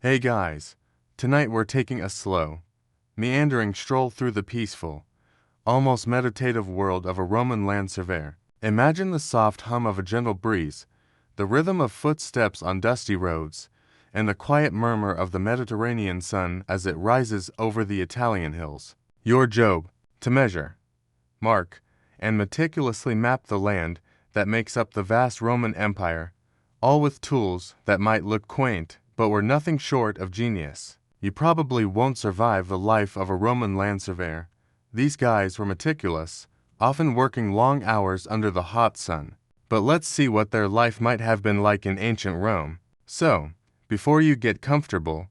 Hey guys, tonight we're taking a slow, meandering stroll through the peaceful, almost meditative world of a Roman land surveyor. Imagine the soft hum of a gentle breeze, the rhythm of footsteps on dusty roads, and the quiet murmur of the Mediterranean sun as it rises over the Italian hills. Your job, to measure, mark, and meticulously map the land that makes up the vast Roman Empire, all with tools that might look quaint but were nothing short of genius. You probably won't survive the life of a Roman land surveyor. These guys were meticulous, often working long hours under the hot sun. But let's see what their life might have been like in ancient Rome. So, before you get comfortable,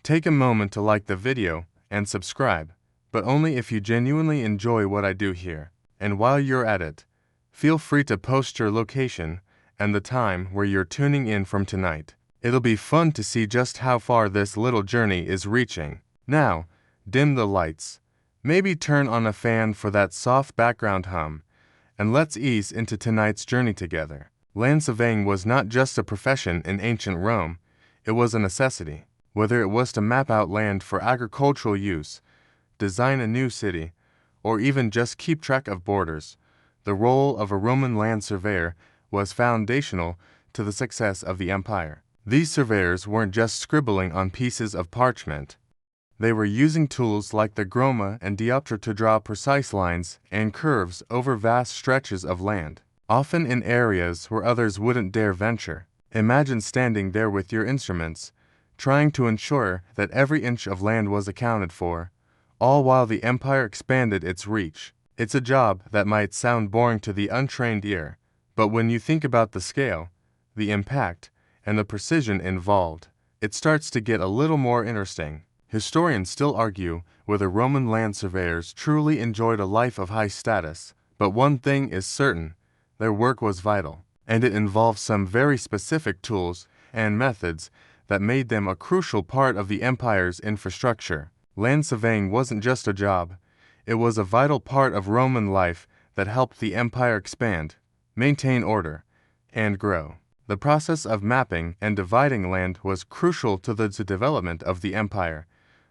take a moment to like the video and subscribe, but only if you genuinely enjoy what I do here. And while you're at it, feel free to post your location and the time where you're tuning in from tonight. It'll be fun to see just how far this little journey is reaching. Now, dim the lights, maybe turn on a fan for that soft background hum, and let's ease into tonight's journey together. Land surveying was not just a profession in ancient Rome, it was a necessity. Whether it was to map out land for agricultural use, design a new city, or even just keep track of borders, the role of a Roman land surveyor was foundational to the success of the empire. These surveyors weren't just scribbling on pieces of parchment. They were using tools like the groma and diopter to draw precise lines and curves over vast stretches of land, often in areas where others wouldn't dare venture. Imagine standing there with your instruments, trying to ensure that every inch of land was accounted for, all while the empire expanded its reach. It's a job that might sound boring to the untrained ear, but when you think about the scale, the impact, and the precision involved, it starts to get a little more interesting. Historians still argue whether Roman land surveyors truly enjoyed a life of high status, but one thing is certain, their work was vital, and it involved some very specific tools and methods that made them a crucial part of the empire's infrastructure. Land surveying wasn't just a job, it was a vital part of Roman life that helped the empire expand, maintain order, and grow. The process of mapping and dividing land was crucial to the development of the empire,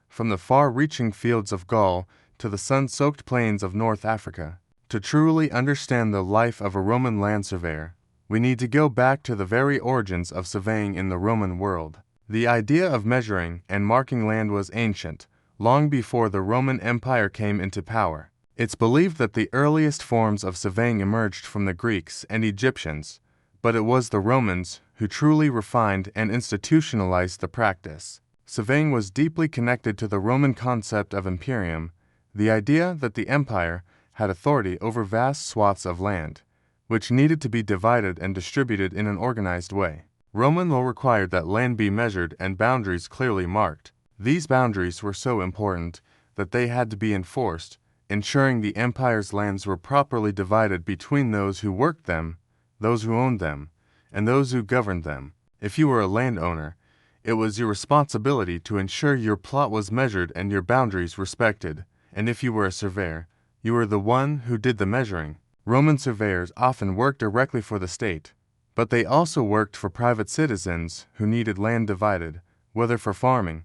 from the far-reaching fields of Gaul to the sun-soaked plains of North Africa. To truly understand the life of a Roman land surveyor, we need to go back to the very origins of surveying in the Roman world. The idea of measuring and marking land was ancient, long before the Roman Empire came into power. It's believed that the earliest forms of surveying emerged from the Greeks and Egyptians, but it was the Romans who truly refined and institutionalized the practice. Surveying was deeply connected to the Roman concept of imperium, the idea that the empire had authority over vast swaths of land, which needed to be divided and distributed in an organized way. Roman law required that land be measured and boundaries clearly marked. These boundaries were so important that they had to be enforced, ensuring the empire's lands were properly divided between those who worked them, those who owned them, and those who governed them. If you were a landowner, it was your responsibility to ensure your plot was measured and your boundaries respected, and if you were a surveyor, you were the one who did the measuring. Roman surveyors often worked directly for the state, but they also worked for private citizens who needed land divided, whether for farming,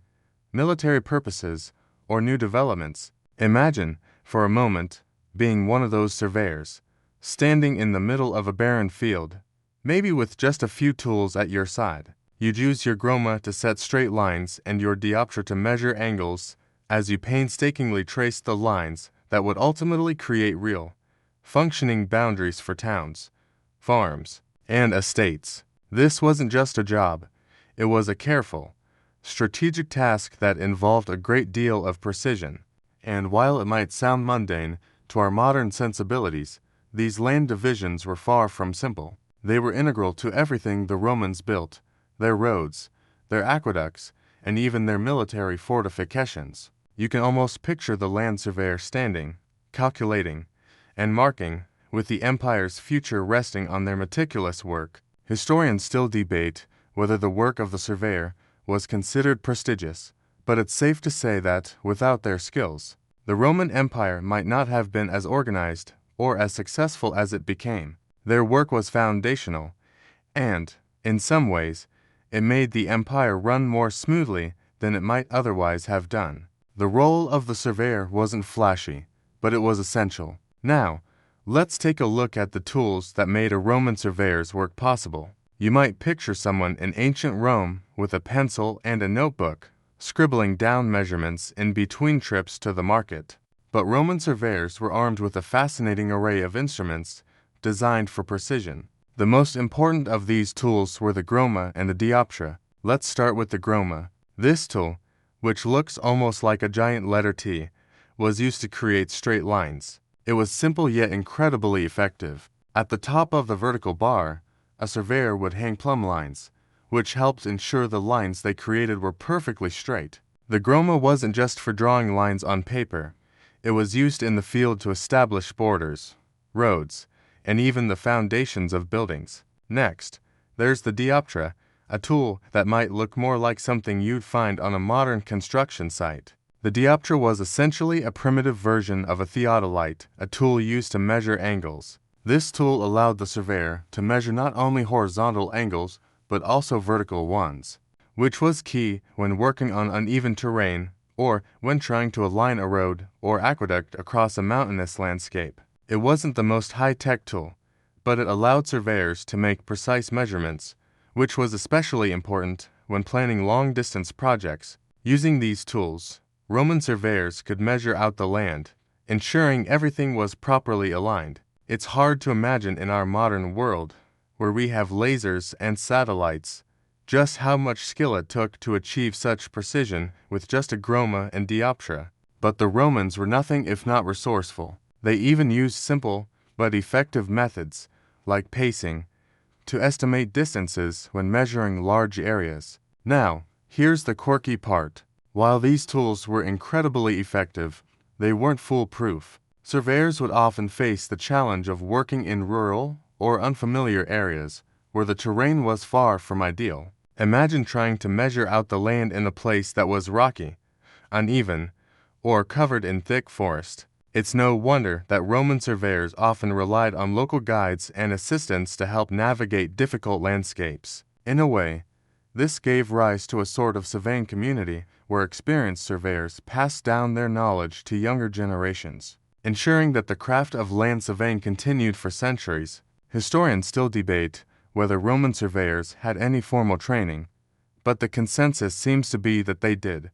military purposes, or new developments. Imagine, for a moment, being one of those surveyors, standing in the middle of a barren field, maybe with just a few tools at your side. You'd use your groma to set straight lines and your diopter to measure angles as you painstakingly traced the lines that would ultimately create real, functioning boundaries for towns, farms, and estates. This wasn't just a job, it was a careful, strategic task that involved a great deal of precision. And while it might sound mundane to our modern sensibilities, these land divisions were far from simple. They were integral to everything the Romans built, their roads, their aqueducts, and even their military fortifications. You can almost picture the land surveyor standing, calculating, and marking, with the empire's future resting on their meticulous work. Historians still debate whether the work of the surveyor was considered prestigious, but it's safe to say that, without their skills, the Roman Empire might not have been as organized or as successful as it became. Their work was foundational, and, in some ways, It made the empire run more smoothly than it might otherwise have done. The role of the surveyor wasn't flashy, but it was essential. Now, let's take a look at the tools that made a Roman surveyor's work possible. You might picture someone in ancient Rome with a pencil and a notebook, scribbling down measurements in between trips to the market. But Roman surveyors were armed with a fascinating array of instruments designed for precision. The most important of these tools were the groma and the dioptra. Let's start with the groma. This tool, which looks almost like a giant letter T, was used to create straight lines. It was simple yet incredibly effective. At the top of the vertical bar, a surveyor would hang plumb lines, which helped ensure the lines they created were perfectly straight. The groma wasn't just for drawing lines on paper. It was used in the field to establish borders, roads, and even the foundations of buildings. Next, there's the dioptra, a tool that might look more like something you'd find on a modern construction site. The dioptra was essentially a primitive version of a theodolite, a tool used to measure angles. This tool allowed the surveyor to measure not only horizontal angles, but also vertical ones, which was key when working on uneven terrain or when trying to align a road or aqueduct across a mountainous landscape. It wasn't the most high-tech tool, but it allowed surveyors to make precise measurements, which was especially important when planning long-distance projects. Using these tools, Roman surveyors could measure out the land, ensuring everything was properly aligned. It's hard to imagine in our modern world, where we have lasers and satellites, just how much skill it took to achieve such precision with just a groma and dioptra. But the Romans were nothing if not resourceful. They even used simple but effective methods, like pacing, to estimate distances when measuring large areas. Now, here's the quirky part. While these tools were incredibly effective, they weren't foolproof. Surveyors would often face the challenge of working in rural or unfamiliar areas where the terrain was far from ideal. Imagine trying to measure out the land in a place that was rocky, uneven, or covered in thick forest. It's no wonder that Roman surveyors often relied on local guides and assistants to help navigate difficult landscapes. In a way, this gave rise to a sort of surveying community where experienced surveyors passed down their knowledge to younger generations, ensuring that the craft of land surveying continued for centuries. Historians still debate whether Roman surveyors had any formal training, but the consensus seems to be that they did,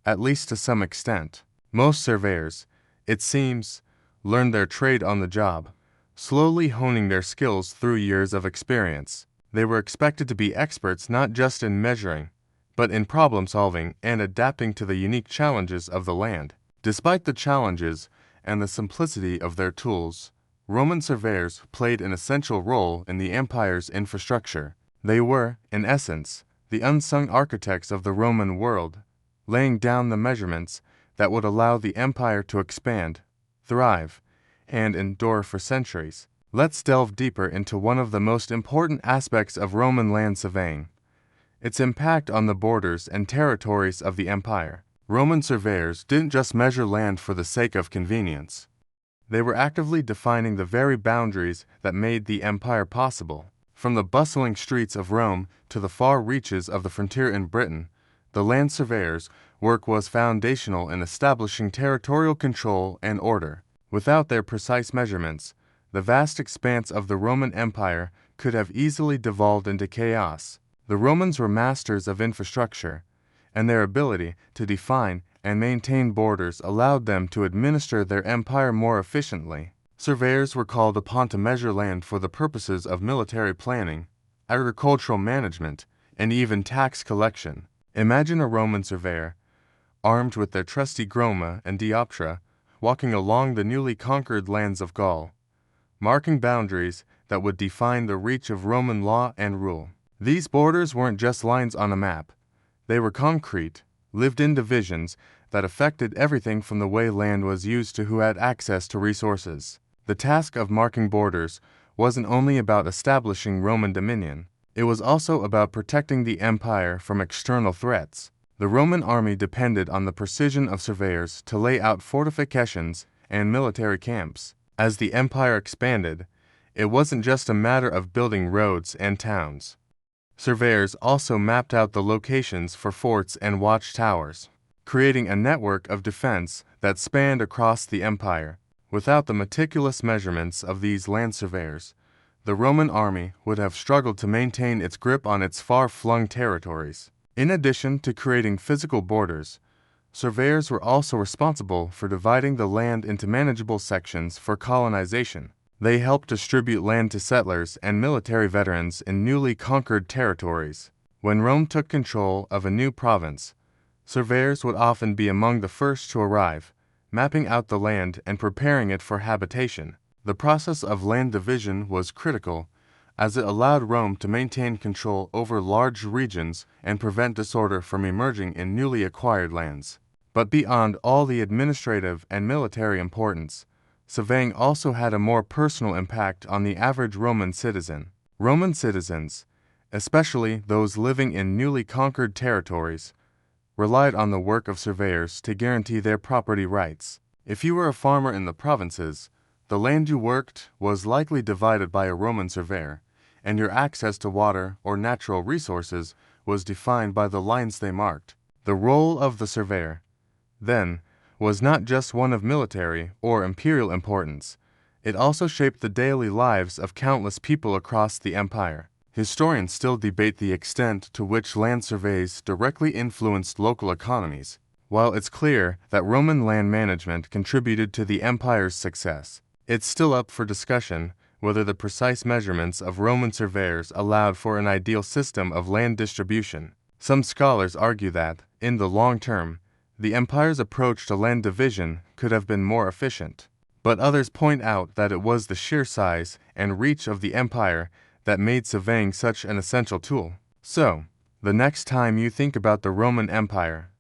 at least to some extent. Most surveyors, it seems, learned their trade on the job, slowly honing their skills through years of experience. They were expected to be experts not just in measuring, but in problem solving and adapting to the unique challenges of the land. Despite the challenges and the simplicity of their tools, Roman surveyors played an essential role in the empire's infrastructure. They were, in essence, the unsung architects of the Roman world, laying down the measurements that would allow the empire to expand, thrive, and endure for centuries. Let's delve deeper into one of the most important aspects of Roman land surveying: its impact on the borders and territories of the empire. Roman surveyors didn't just measure land for the sake of convenience. They were actively defining the very boundaries that made the empire possible. From the bustling streets of Rome to the far reaches of the frontier in Britain, the land surveyor's work was foundational in establishing territorial control and order. Without their precise measurements, the vast expanse of the Roman Empire could have easily devolved into chaos. The Romans were masters of infrastructure, and their ability to define and maintain borders allowed them to administer their empire more efficiently. Surveyors were called upon to measure land for the purposes of military planning, agricultural management, and even tax collection. Imagine a Roman surveyor, armed with their trusty groma and dioptra, walking along the newly conquered lands of Gaul, marking boundaries that would define the reach of Roman law and rule. These borders weren't just lines on a map. They were concrete, lived-in divisions that affected everything from the way land was used to who had access to resources. The task of marking borders wasn't only about establishing Roman dominion. It was also about protecting the empire from external threats. The Roman army depended on the precision of surveyors to lay out fortifications and military camps. As the empire expanded, it wasn't just a matter of building roads and towns. Surveyors also mapped out the locations for forts and watchtowers, creating a network of defense that spanned across the empire. Without the meticulous measurements of these land surveyors, the Roman army would have struggled to maintain its grip on its far-flung territories. In addition to creating physical borders, surveyors were also responsible for dividing the land into manageable sections for colonization. They helped distribute land to settlers and military veterans in newly conquered territories. When Rome took control of a new province, surveyors would often be among the first to arrive, mapping out the land and preparing it for habitation. The process of land division was critical, as it allowed Rome to maintain control over large regions and prevent disorder from emerging in newly acquired lands. But beyond all the administrative and military importance, surveying also had a more personal impact on the average Roman citizen. Roman citizens, especially those living in newly conquered territories, relied on the work of surveyors to guarantee their property rights. If you were a farmer in the provinces, the land you worked was likely divided by a Roman surveyor, and your access to water or natural resources was defined by the lines they marked. The role of the surveyor, then, was not just one of military or imperial importance. It also shaped the daily lives of countless people across the empire. Historians still debate the extent to which land surveys directly influenced local economies. While it's clear that Roman land management contributed to the empire's success, it's still up for discussion whether the precise measurements of Roman surveyors allowed for an ideal system of land distribution. Some scholars argue that, in the long term, the empire's approach to land division could have been more efficient. But others point out that it was the sheer size and reach of the empire that made surveying such an essential tool. So, the next time you think about the Roman Empire,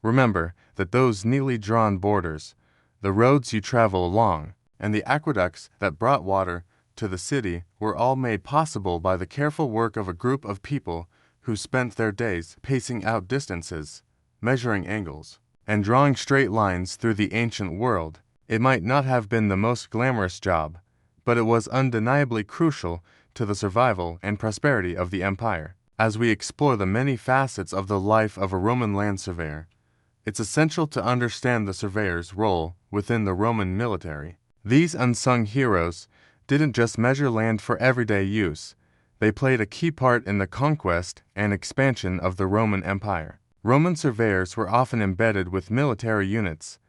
remember that those neatly drawn borders, the roads you travel along, and the aqueducts that brought water to the city were all made possible by the careful work of a group of people who spent their days pacing out distances, measuring angles, and drawing straight lines through the ancient world. It might not have been the most glamorous job, but it was undeniably crucial to the survival and prosperity of the empire. As we explore the many facets of the life of a Roman land surveyor, it's essential to understand the surveyor's role within the Roman military. These unsung heroes didn't just measure land for everyday use, they played a key part in the conquest and expansion of the Roman Empire. Roman surveyors were often embedded with military units,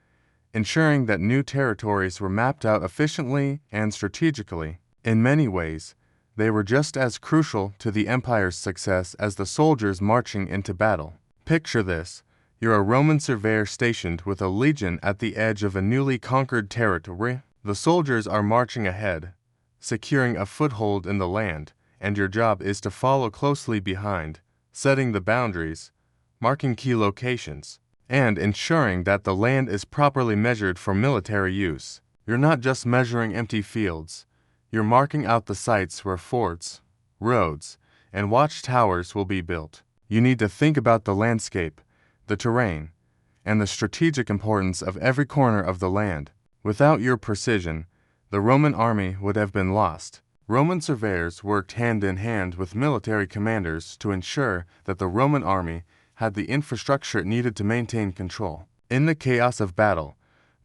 ensuring that new territories were mapped out efficiently and strategically. In many ways, they were just as crucial to the empire's success as the soldiers marching into battle. Picture this: you're a Roman surveyor stationed with a legion at the edge of a newly conquered territory. The soldiers are marching ahead, securing a foothold in the land, and your job is to follow closely behind, setting the boundaries, marking key locations, and ensuring that the land is properly measured for military use. You're not just measuring empty fields, you're marking out the sites where forts, roads, and watchtowers will be built. You need to think about the landscape, the terrain, and the strategic importance of every corner of the land. Without your precision, the Roman army would have been lost. Roman surveyors worked hand in hand with military commanders to ensure that the Roman army had the infrastructure it needed to maintain control. In the chaos of battle,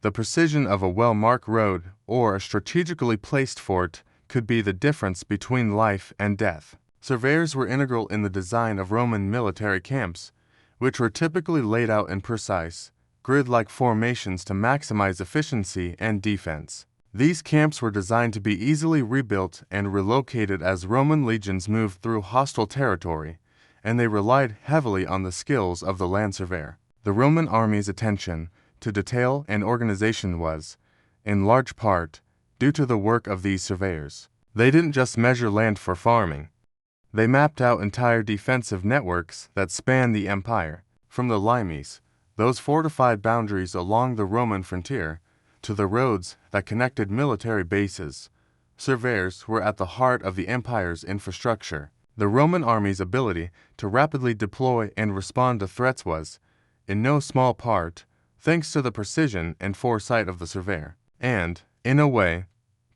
the precision of a well-marked road or a strategically placed fort could be the difference between life and death. Surveyors were integral in the design of Roman military camps, which were typically laid out in precise, grid-like formations to maximize efficiency and defense. These camps were designed to be easily rebuilt and relocated as Roman legions moved through hostile territory, and they relied heavily on the skills of the land surveyor. The Roman army's attention to detail and organization was, in large part, due to the work of these surveyors. They didn't just measure land for farming. They mapped out entire defensive networks that spanned the empire, from the limes, those fortified boundaries along the Roman frontier, to the roads that connected military bases. Surveyors were at the heart of the empire's infrastructure. The Roman army's ability to rapidly deploy and respond to threats was, in no small part, thanks to the precision and foresight of the surveyor. And, in a way,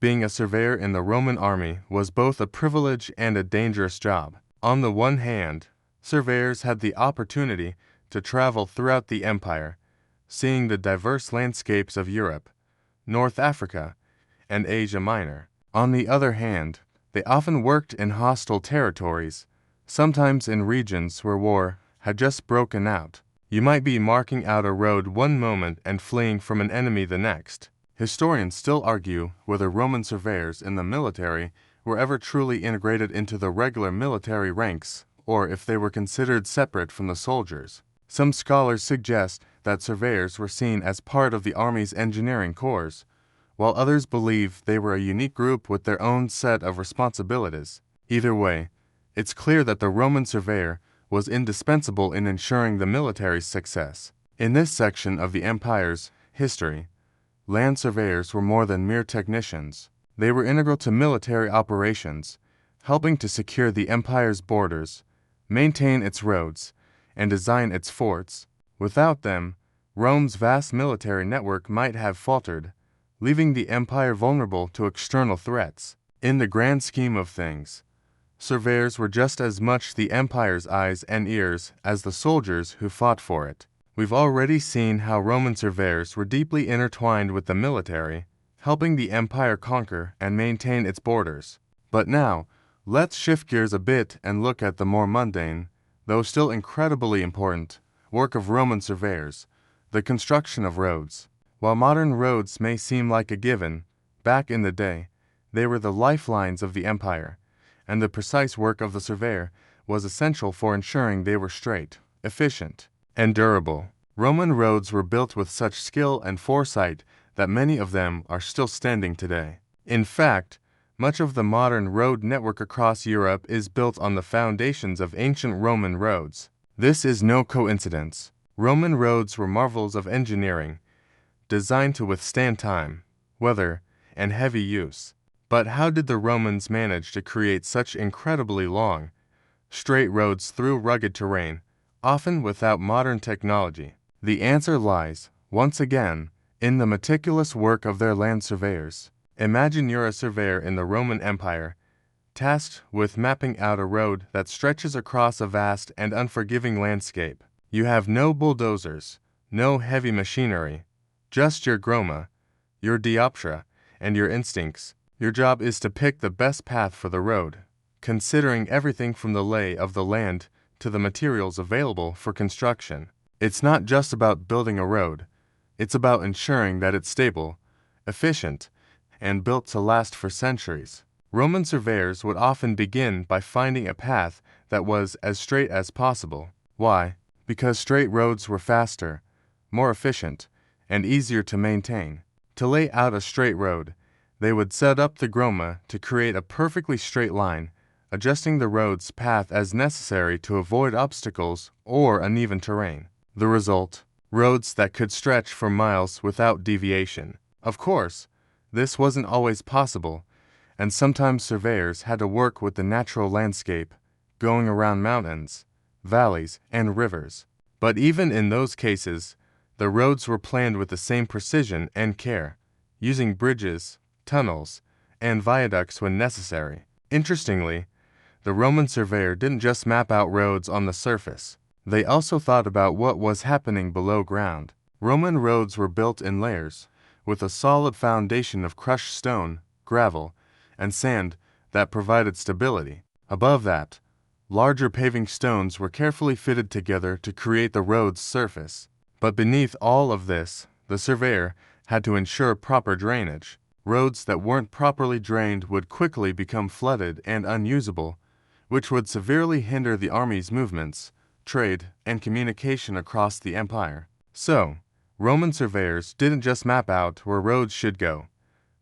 being a surveyor in the Roman army was both a privilege and a dangerous job. On the one hand, surveyors had the opportunity to travel throughout the empire, seeing the diverse landscapes of Europe, North Africa, and Asia Minor. On the other hand, they often worked in hostile territories, sometimes in regions where war had just broken out. You might be marking out a road one moment and fleeing from an enemy the next. Historians still argue whether Roman surveyors in the military were ever truly integrated into the regular military ranks, or if they were considered separate from the soldiers. Some scholars suggest that surveyors were seen as part of the army's engineering corps, while others believe they were a unique group with their own set of responsibilities. Either way, it's clear that the Roman surveyor was indispensable in ensuring the military's success. In this section of the empire's history, land surveyors were more than mere technicians. They were integral to military operations, helping to secure the empire's borders, maintain its roads, and design its forts. Without them, Rome's vast military network might have faltered, leaving the empire vulnerable to external threats. In the grand scheme of things, surveyors were just as much the empire's eyes and ears as the soldiers who fought for it. We've already seen how Roman surveyors were deeply intertwined with the military, helping the empire conquer and maintain its borders. But now, let's shift gears a bit and look at the more mundane, though still incredibly important, work of Roman surveyors, the construction of roads. While modern roads may seem like a given, back in the day, they were the lifelines of the empire, and the precise work of the surveyor was essential for ensuring they were straight, efficient, and durable. Roman roads were built with such skill and foresight that many of them are still standing today. In fact, much of the modern road network across Europe is built on the foundations of ancient Roman roads. This is no coincidence. Roman roads were marvels of engineering, designed to withstand time, weather, and heavy use. But how did the Romans manage to create such incredibly long, straight roads through rugged terrain, often without modern technology? The answer lies, once again, in the meticulous work of their land surveyors. Imagine you're a surveyor in the Roman Empire, tasked with mapping out a road that stretches across a vast and unforgiving landscape. You have no bulldozers, no heavy machinery, just your groma, your dioptra, and your instincts. Your job is to pick the best path for the road, considering everything from the lay of the land to the materials available for construction. It's not just about building a road, it's about ensuring that it's stable, efficient, and built to last for centuries. Roman surveyors would often begin by finding a path that was as straight as possible. Why? Because straight roads were faster, more efficient, and easier to maintain. To lay out a straight road, they would set up the groma to create a perfectly straight line, adjusting the road's path as necessary to avoid obstacles or uneven terrain. The result? Roads that could stretch for miles without deviation. Of course, this wasn't always possible, and sometimes surveyors had to work with the natural landscape, going around mountains, valleys, and rivers. But even in those cases, the roads were planned with the same precision and care, using bridges, tunnels, and viaducts when necessary. Interestingly, the Roman surveyor didn't just map out roads on the surface. They also thought about what was happening below ground. Roman roads were built in layers, with a solid foundation of crushed stone, gravel, and sand that provided stability. Above that, larger paving stones were carefully fitted together to create the road's surface. But beneath all of this, the surveyor had to ensure proper drainage. Roads that weren't properly drained would quickly become flooded and unusable, which would severely hinder the army's movements, trade, and communication across the empire. So, Roman surveyors didn't just map out where roads should go.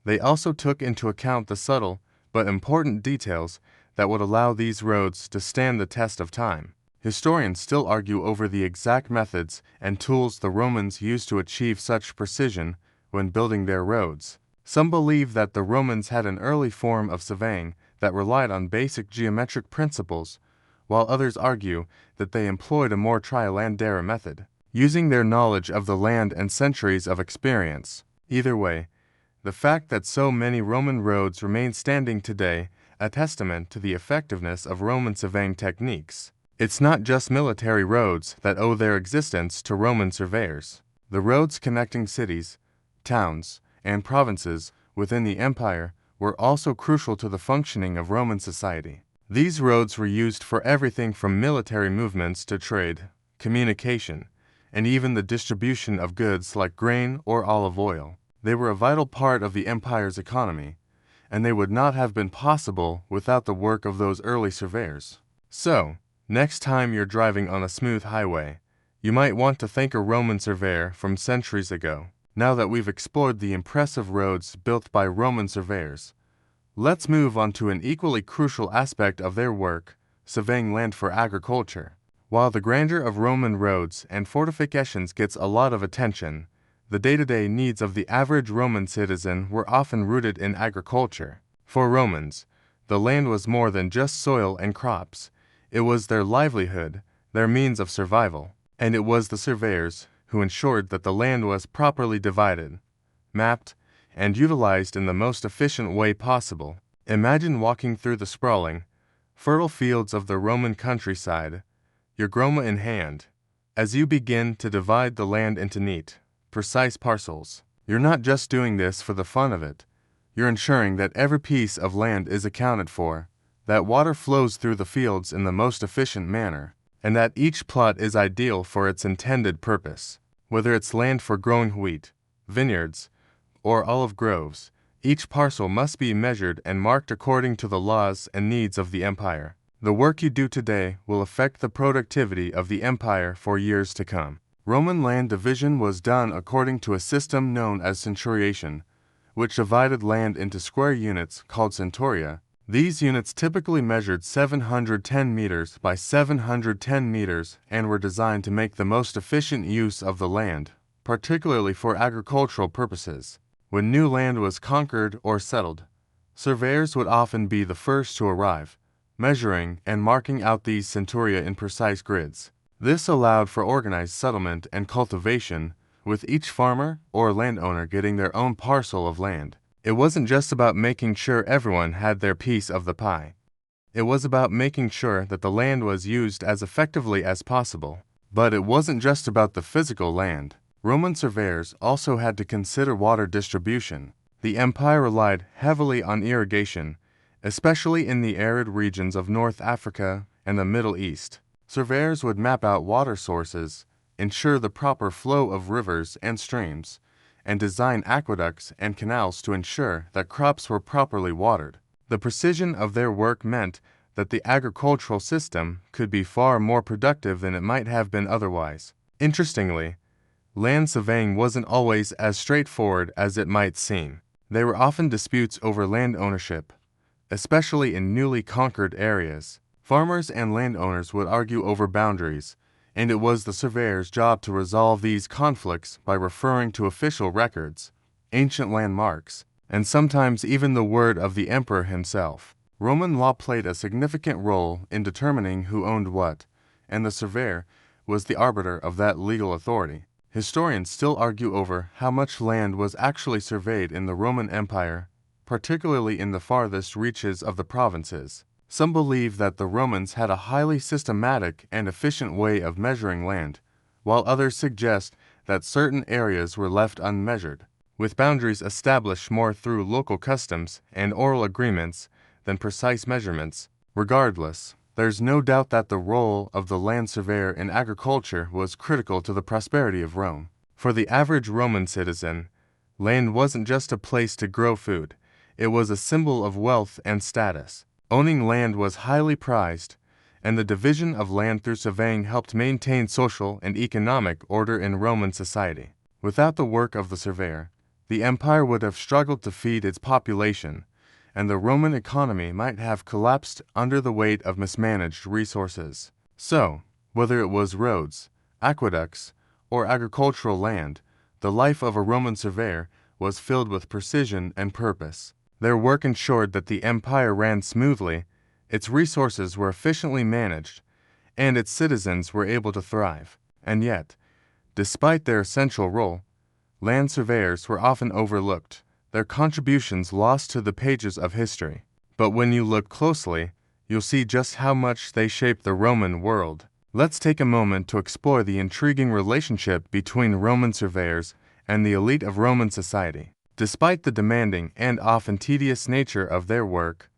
They also took into account the subtle but important details that would allow these roads to stand the test of time. Historians still argue over the exact methods and tools the Romans used to achieve such precision when building their roads. Some believe that the Romans had an early form of surveying that relied on basic geometric principles, while others argue that they employed a more trial and error method, using their knowledge of the land and centuries of experience. Either way, the fact that so many Roman roads remain standing today a testament to the effectiveness of Roman surveying techniques. It's not just military roads that owe their existence to Roman surveyors. The roads connecting cities, towns, and provinces within the empire were also crucial to the functioning of Roman society. These roads were used for everything from military movements to trade, communication, and even the distribution of goods like grain or olive oil. They were a vital part of the empire's economy, and they would not have been possible without the work of those early surveyors. So, next time you're driving on a smooth highway, you might want to thank a Roman surveyor from centuries ago. Now that we've explored the impressive roads built by Roman surveyors, let's move on to an equally crucial aspect of their work, surveying land for agriculture. While the grandeur of Roman roads and fortifications gets a lot of attention, the day-to-day needs of the average Roman citizen were often rooted in agriculture. For Romans, the land was more than just soil and crops. It was their livelihood, their means of survival, and it was the surveyors who ensured that the land was properly divided, mapped, and utilized in the most efficient way possible. Imagine walking through the sprawling, fertile fields of the Roman countryside, your groma in hand, as you begin to divide the land into neat, precise parcels. You're not just doing this for the fun of it. You're ensuring that every piece of land is accounted for, that water flows through the fields in the most efficient manner, and that each plot is ideal for its intended purpose. Whether it's land for growing wheat, vineyards, or olive groves, each parcel must be measured and marked according to the laws and needs of the empire. The work you do today will affect the productivity of the empire for years to come. Roman land division was done according to a system known as centuriation, which divided land into square units called centuria. These units typically measured 710 meters by 710 meters and were designed to make the most efficient use of the land, particularly for agricultural purposes. When new land was conquered or settled, surveyors would often be the first to arrive, measuring and marking out these centuria in precise grids. This allowed for organized settlement and cultivation, with each farmer or landowner getting their own parcel of land. It wasn't just about making sure everyone had their piece of the pie. It was about making sure that the land was used as effectively as possible. But it wasn't just about the physical land. Roman surveyors also had to consider water distribution. The empire relied heavily on irrigation, especially in the arid regions of North Africa and the Middle East. Surveyors would map out water sources, ensure the proper flow of rivers and streams, and design aqueducts and canals to ensure that crops were properly watered. The precision of their work meant that the agricultural system could be far more productive than it might have been otherwise. Interestingly, land surveying wasn't always as straightforward as it might seem. There were often disputes over land ownership, especially in newly conquered areas. Farmers and landowners would argue over boundaries, and it was the surveyor's job to resolve these conflicts by referring to official records, ancient landmarks, and sometimes even the word of the emperor himself. Roman law played a significant role in determining who owned what, and the surveyor was the arbiter of that legal authority. Historians still argue over how much land was actually surveyed in the Roman Empire, particularly in the farthest reaches of the provinces. Some believe that the Romans had a highly systematic and efficient way of measuring land, while others suggest that certain areas were left unmeasured, with boundaries established more through local customs and oral agreements than precise measurements. Regardless, there's no doubt that the role of the land surveyor in agriculture was critical to the prosperity of Rome. For the average Roman citizen, land wasn't just a place to grow food, it was a symbol of wealth and status. Owning land was highly prized, and the division of land through surveying helped maintain social and economic order in Roman society. Without the work of the surveyor, the empire would have struggled to feed its population, and the Roman economy might have collapsed under the weight of mismanaged resources. So, whether it was roads, aqueducts, or agricultural land, the life of a Roman surveyor was filled with precision and purpose. Their work ensured that the empire ran smoothly, its resources were efficiently managed, and its citizens were able to thrive. And yet, despite their essential role, land surveyors were often overlooked, their contributions lost to the pages of history. But when you look closely, you'll see just how much they shaped the Roman world. Let's take a moment to explore the intriguing relationship between Roman surveyors and the elite of Roman society. Despite the demanding and often tedious nature of their work,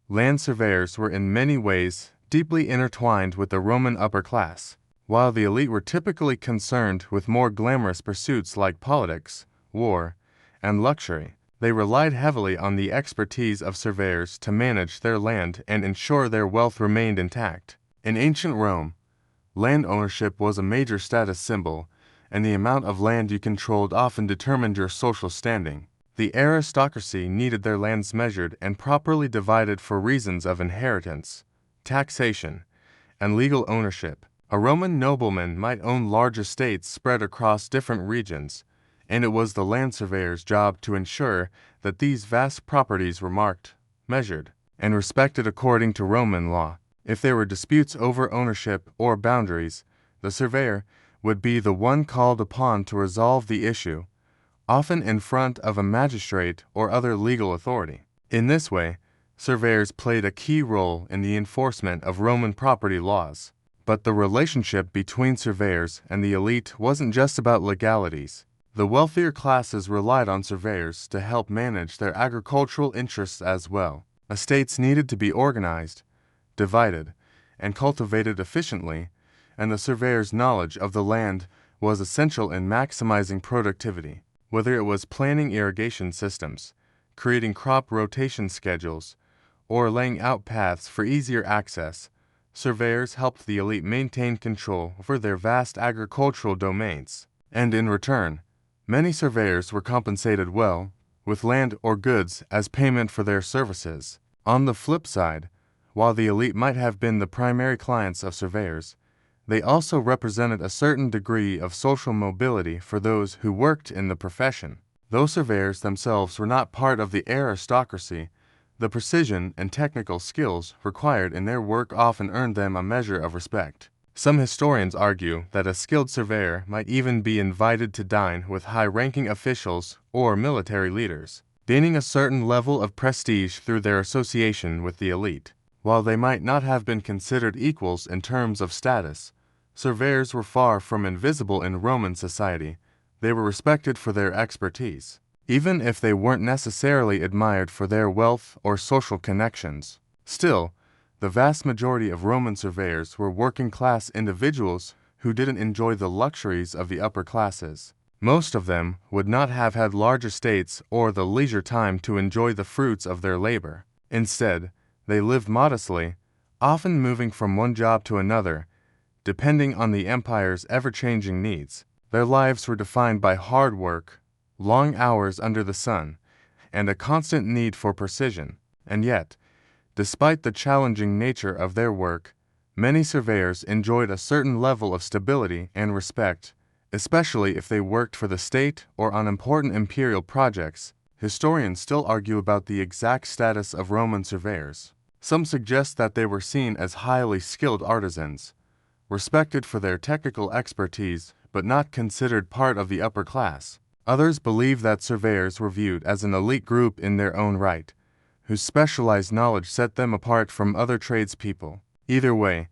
land surveyors were in many ways deeply intertwined with the Roman upper class. While the elite were typically concerned with more glamorous pursuits like politics, war, and luxury, they relied heavily on the expertise of surveyors to manage their land and ensure their wealth remained intact. In ancient Rome, land ownership was a major status symbol, and the amount of land you controlled often determined your social standing. The aristocracy needed their lands measured and properly divided for reasons of inheritance, taxation, and legal ownership. A Roman nobleman might own large estates spread across different regions, and it was the land surveyor's job to ensure that these vast properties were marked, measured, and respected according to Roman law. If there were disputes over ownership or boundaries, the surveyor would be the one called upon to resolve the issue, often in front of a magistrate or other legal authority. In this way, surveyors played a key role in the enforcement of Roman property laws. But the relationship between surveyors and the elite wasn't just about legalities. The wealthier classes relied on surveyors to help manage their agricultural interests as well. Estates needed to be organized, divided, and cultivated efficiently, and the surveyor's knowledge of the land was essential in maximizing productivity. Whether it was planning irrigation systems, creating crop rotation schedules, or laying out paths for easier access, surveyors helped the elite maintain control over their vast agricultural domains. And in return, many surveyors were compensated well, with land or goods as payment for their services. On the flip side, while the elite might have been the primary clients of surveyors, they also represented a certain degree of social mobility for those who worked in the profession. Though surveyors themselves were not part of the aristocracy, the precision and technical skills required in their work often earned them a measure of respect. Some historians argue that a skilled surveyor might even be invited to dine with high-ranking officials or military leaders, gaining a certain level of prestige through their association with the elite. While they might not have been considered equals in terms of status, surveyors were far from invisible in Roman society. They were respected for their expertise, even if they weren't necessarily admired for their wealth or social connections. Still, the vast majority of Roman surveyors were working-class individuals who didn't enjoy the luxuries of the upper classes. Most of them would not have had large estates or the leisure time to enjoy the fruits of their labor. Instead, they lived modestly, often moving from one job to another, depending on the empire's ever-changing needs. Their lives were defined by hard work, long hours under the sun, and a constant need for precision. And yet, despite the challenging nature of their work, many surveyors enjoyed a certain level of stability and respect, especially if they worked for the state or on important imperial projects. Historians still argue about the exact status of Roman surveyors. Some suggest that they were seen as highly skilled artisans, respected for their technical expertise but not considered part of the upper class. Others believe that surveyors were viewed as an elite group in their own right, whose specialized knowledge set them apart from other tradespeople. Either way,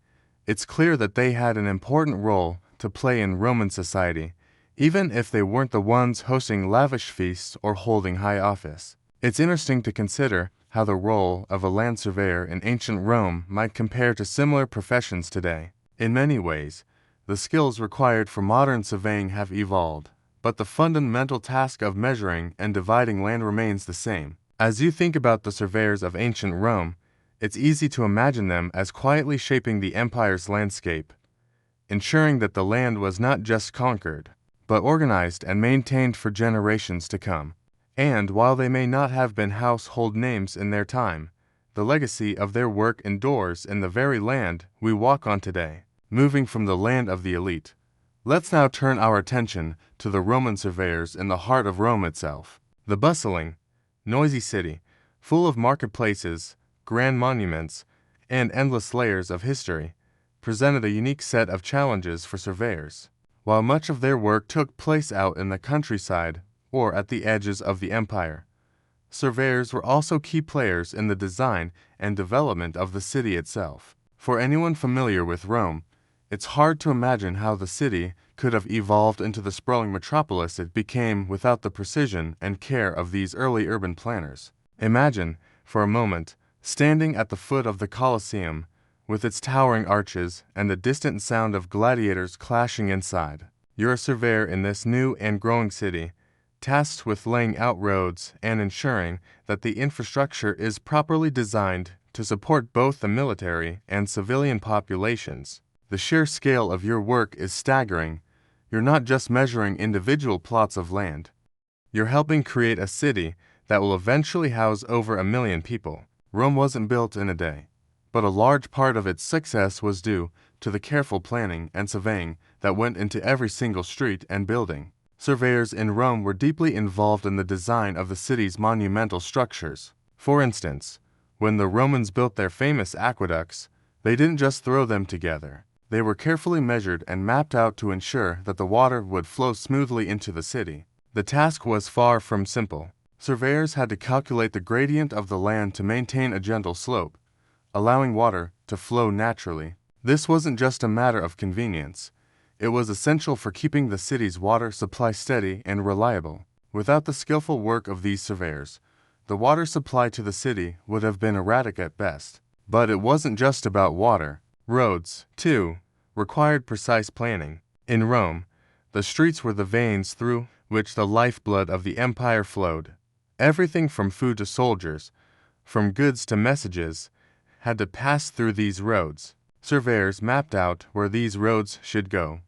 it's clear that they had an important role to play in Roman society, even if they weren't the ones hosting lavish feasts or holding high office. It's interesting to consider how the role of a land surveyor in ancient Rome might compare to similar professions today. In many ways, the skills required for modern surveying have evolved, but the fundamental task of measuring and dividing land remains the same. As you think about the surveyors of ancient Rome, it's easy to imagine them as quietly shaping the empire's landscape, ensuring that the land was not just conquered, but organized and maintained for generations to come. And while they may not have been household names in their time, the legacy of their work endures in the very land we walk on today. Moving from the land of the elite, let's now turn our attention to the Roman surveyors in the heart of Rome itself. The bustling, noisy city, full of marketplaces, grand monuments, and endless layers of history, presented a unique set of challenges for surveyors. While much of their work took place out in the countryside or at the edges of the empire, Surveyors were also key players in the design and development of the city itself. For anyone familiar with Rome, it's hard to imagine how the city could have evolved into the sprawling metropolis it became without the precision and care of these early urban planners. Imagine, for a moment, standing at the foot of the Colosseum, with its towering arches and the distant sound of gladiators clashing inside. You're a surveyor in this new and growing city, tasked with laying out roads and ensuring that the infrastructure is properly designed to support both the military and civilian populations. The sheer scale of your work is staggering. You're not just measuring individual plots of land. You're helping create a city that will eventually house over 1 million people. Rome wasn't built in a day, but a large part of its success was due to the careful planning and surveying that went into every single street and building. Surveyors in Rome were deeply involved in the design of the city's monumental structures. For instance, when the Romans built their famous aqueducts, they didn't just throw them together. They were carefully measured and mapped out to ensure that the water would flow smoothly into the city. The task was far from simple. Surveyors had to calculate the gradient of the land to maintain a gentle slope, allowing water to flow naturally. This wasn't just a matter of convenience. It was essential for keeping the city's water supply steady and reliable. Without the skillful work of these surveyors, the water supply to the city would have been erratic at best. But it wasn't just about water. Roads, too, required precise planning. In Rome, the streets were the veins through which the lifeblood of the empire flowed. Everything from food to soldiers, from goods to messages, had to pass through these roads. Surveyors mapped out where these roads should go,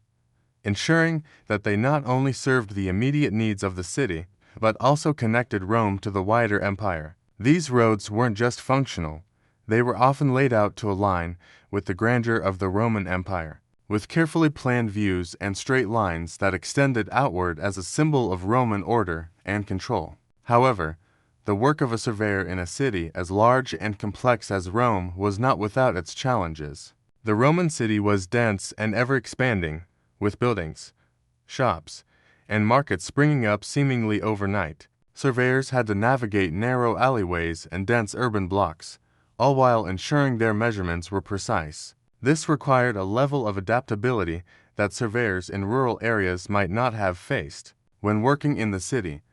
ensuring that they not only served the immediate needs of the city, but also connected Rome to the wider empire. These roads weren't just functional. They were often laid out to align with the grandeur of the Roman Empire, with carefully planned views and straight lines that extended outward as a symbol of Roman order and control. However, the work of a surveyor in a city as large and complex as Rome was not without its challenges. The Roman city was dense and ever-expanding, with buildings, shops, and markets springing up seemingly overnight. Surveyors had to navigate narrow alleyways and dense urban blocks, all while ensuring their measurements were precise. This required a level of adaptability that surveyors in rural areas might not have faced. When working in the city,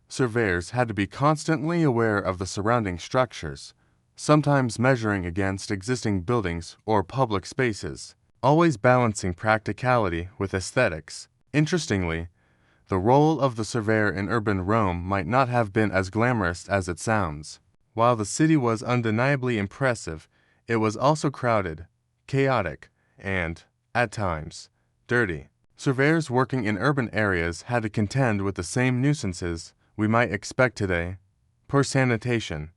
surveyors had to be constantly aware of the surrounding structures, sometimes measuring against existing buildings or public spaces, always balancing practicality with aesthetics. Interestingly, the role of the surveyor in urban Rome might not have been as glamorous as it sounds. While the city was undeniably impressive, it was also crowded, chaotic, and, at times, dirty. Surveyors working in urban areas had to contend with the same nuisances we might expect today: poor sanitation,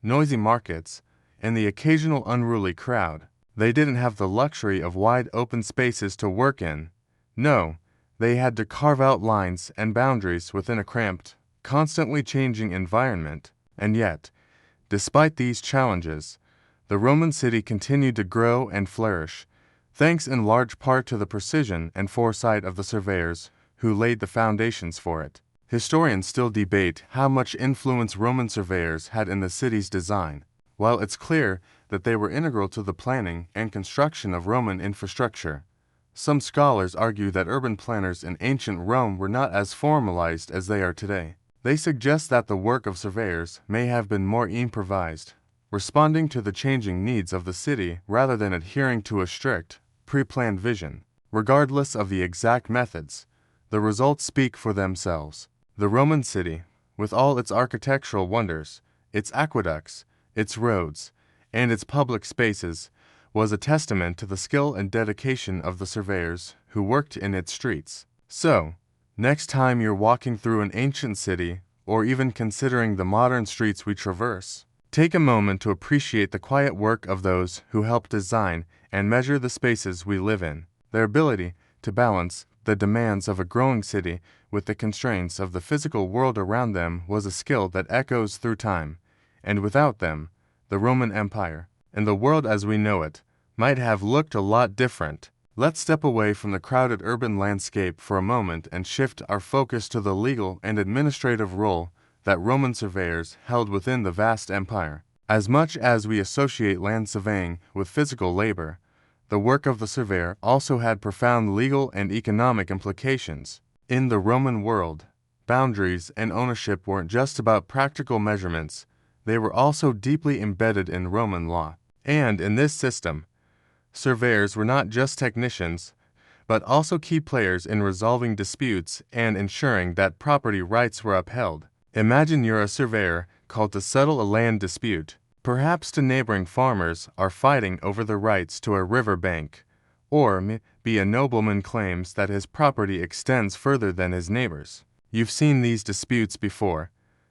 noisy markets, and the occasional unruly crowd. They didn't have the luxury of wide open spaces to work in. No, they had to carve out lines and boundaries within a cramped, constantly changing environment. And yet, despite these challenges, the Roman city continued to grow and flourish, thanks in large part to the precision and foresight of the surveyors who laid the foundations for it. Historians still debate how much influence Roman surveyors had in the city's design. While it's clear that they were integral to the planning and construction of Roman infrastructure, some scholars argue that urban planners in ancient Rome were not as formalized as they are today. They suggest that the work of surveyors may have been more improvised, responding to the changing needs of the city rather than adhering to a strict, pre-planned vision. Regardless of the exact methods, the results speak for themselves. The Roman city, with all its architectural wonders, its aqueducts, its roads, and its public spaces, was a testament to the skill and dedication of the surveyors who worked in its streets. So, next time you're walking through an ancient city, or even considering the modern streets we traverse, take a moment to appreciate the quiet work of those who helped design and measure the spaces we live in. Their ability to balance the demands of a growing city with the constraints of the physical world around them was a skill that echoes through time, and without them, the Roman Empire, and the world as we know it, might have looked a lot different. Let's step away from the crowded urban landscape for a moment and shift our focus to the legal and administrative role that Roman surveyors held within the vast empire. As much as we associate land surveying with physical labor, the work of the surveyor also had profound legal and economic implications. In the Roman world, boundaries and ownership weren't just about practical measurements, they were also deeply embedded in Roman law. And in this system, surveyors were not just technicians, but also key players in resolving disputes and ensuring that property rights were upheld. Imagine you're a surveyor called to settle a land dispute. Perhaps two neighboring farmers are fighting over the rights to a river bank, or maybe a nobleman claims that his property extends further than his neighbor's. You've seen these disputes before.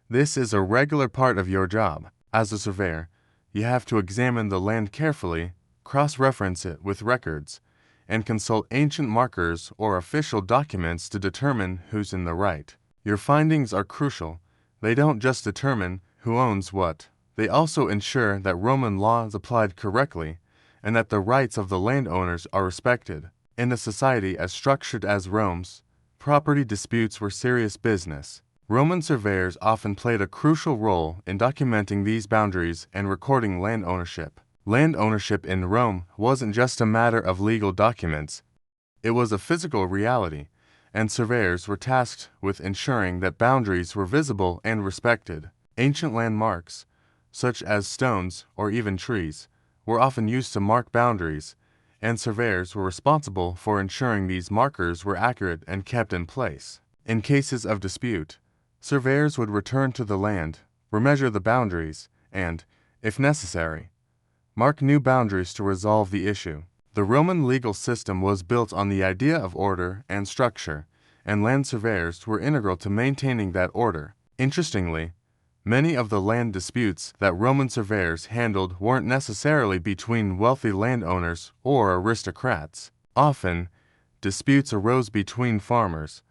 This is a regular part of your job. As a surveyor, you have to examine the land carefully, cross-reference it with records, and consult ancient markers or official documents to determine who's in the right. Your findings are crucial. They don't just determine who owns what. They also ensure that Roman law is applied correctly and that the rights of the landowners are respected. In a society as structured as Rome's, property disputes were serious business. Roman surveyors often played a crucial role in documenting these boundaries and recording land ownership. Land ownership in Rome wasn't just a matter of legal documents, it was a physical reality, and surveyors were tasked with ensuring that boundaries were visible and respected. Ancient landmarks, such as stones or even trees, were often used to mark boundaries, and surveyors were responsible for ensuring these markers were accurate and kept in place. In cases of dispute, surveyors would return to the land, remeasure the boundaries, and, if necessary, mark new boundaries to resolve the issue. The Roman legal system was built on the idea of order and structure, and land surveyors were integral to maintaining that order. Interestingly, many of the land disputes that Roman surveyors handled weren't necessarily between wealthy landowners or aristocrats. Often, disputes arose between farmers,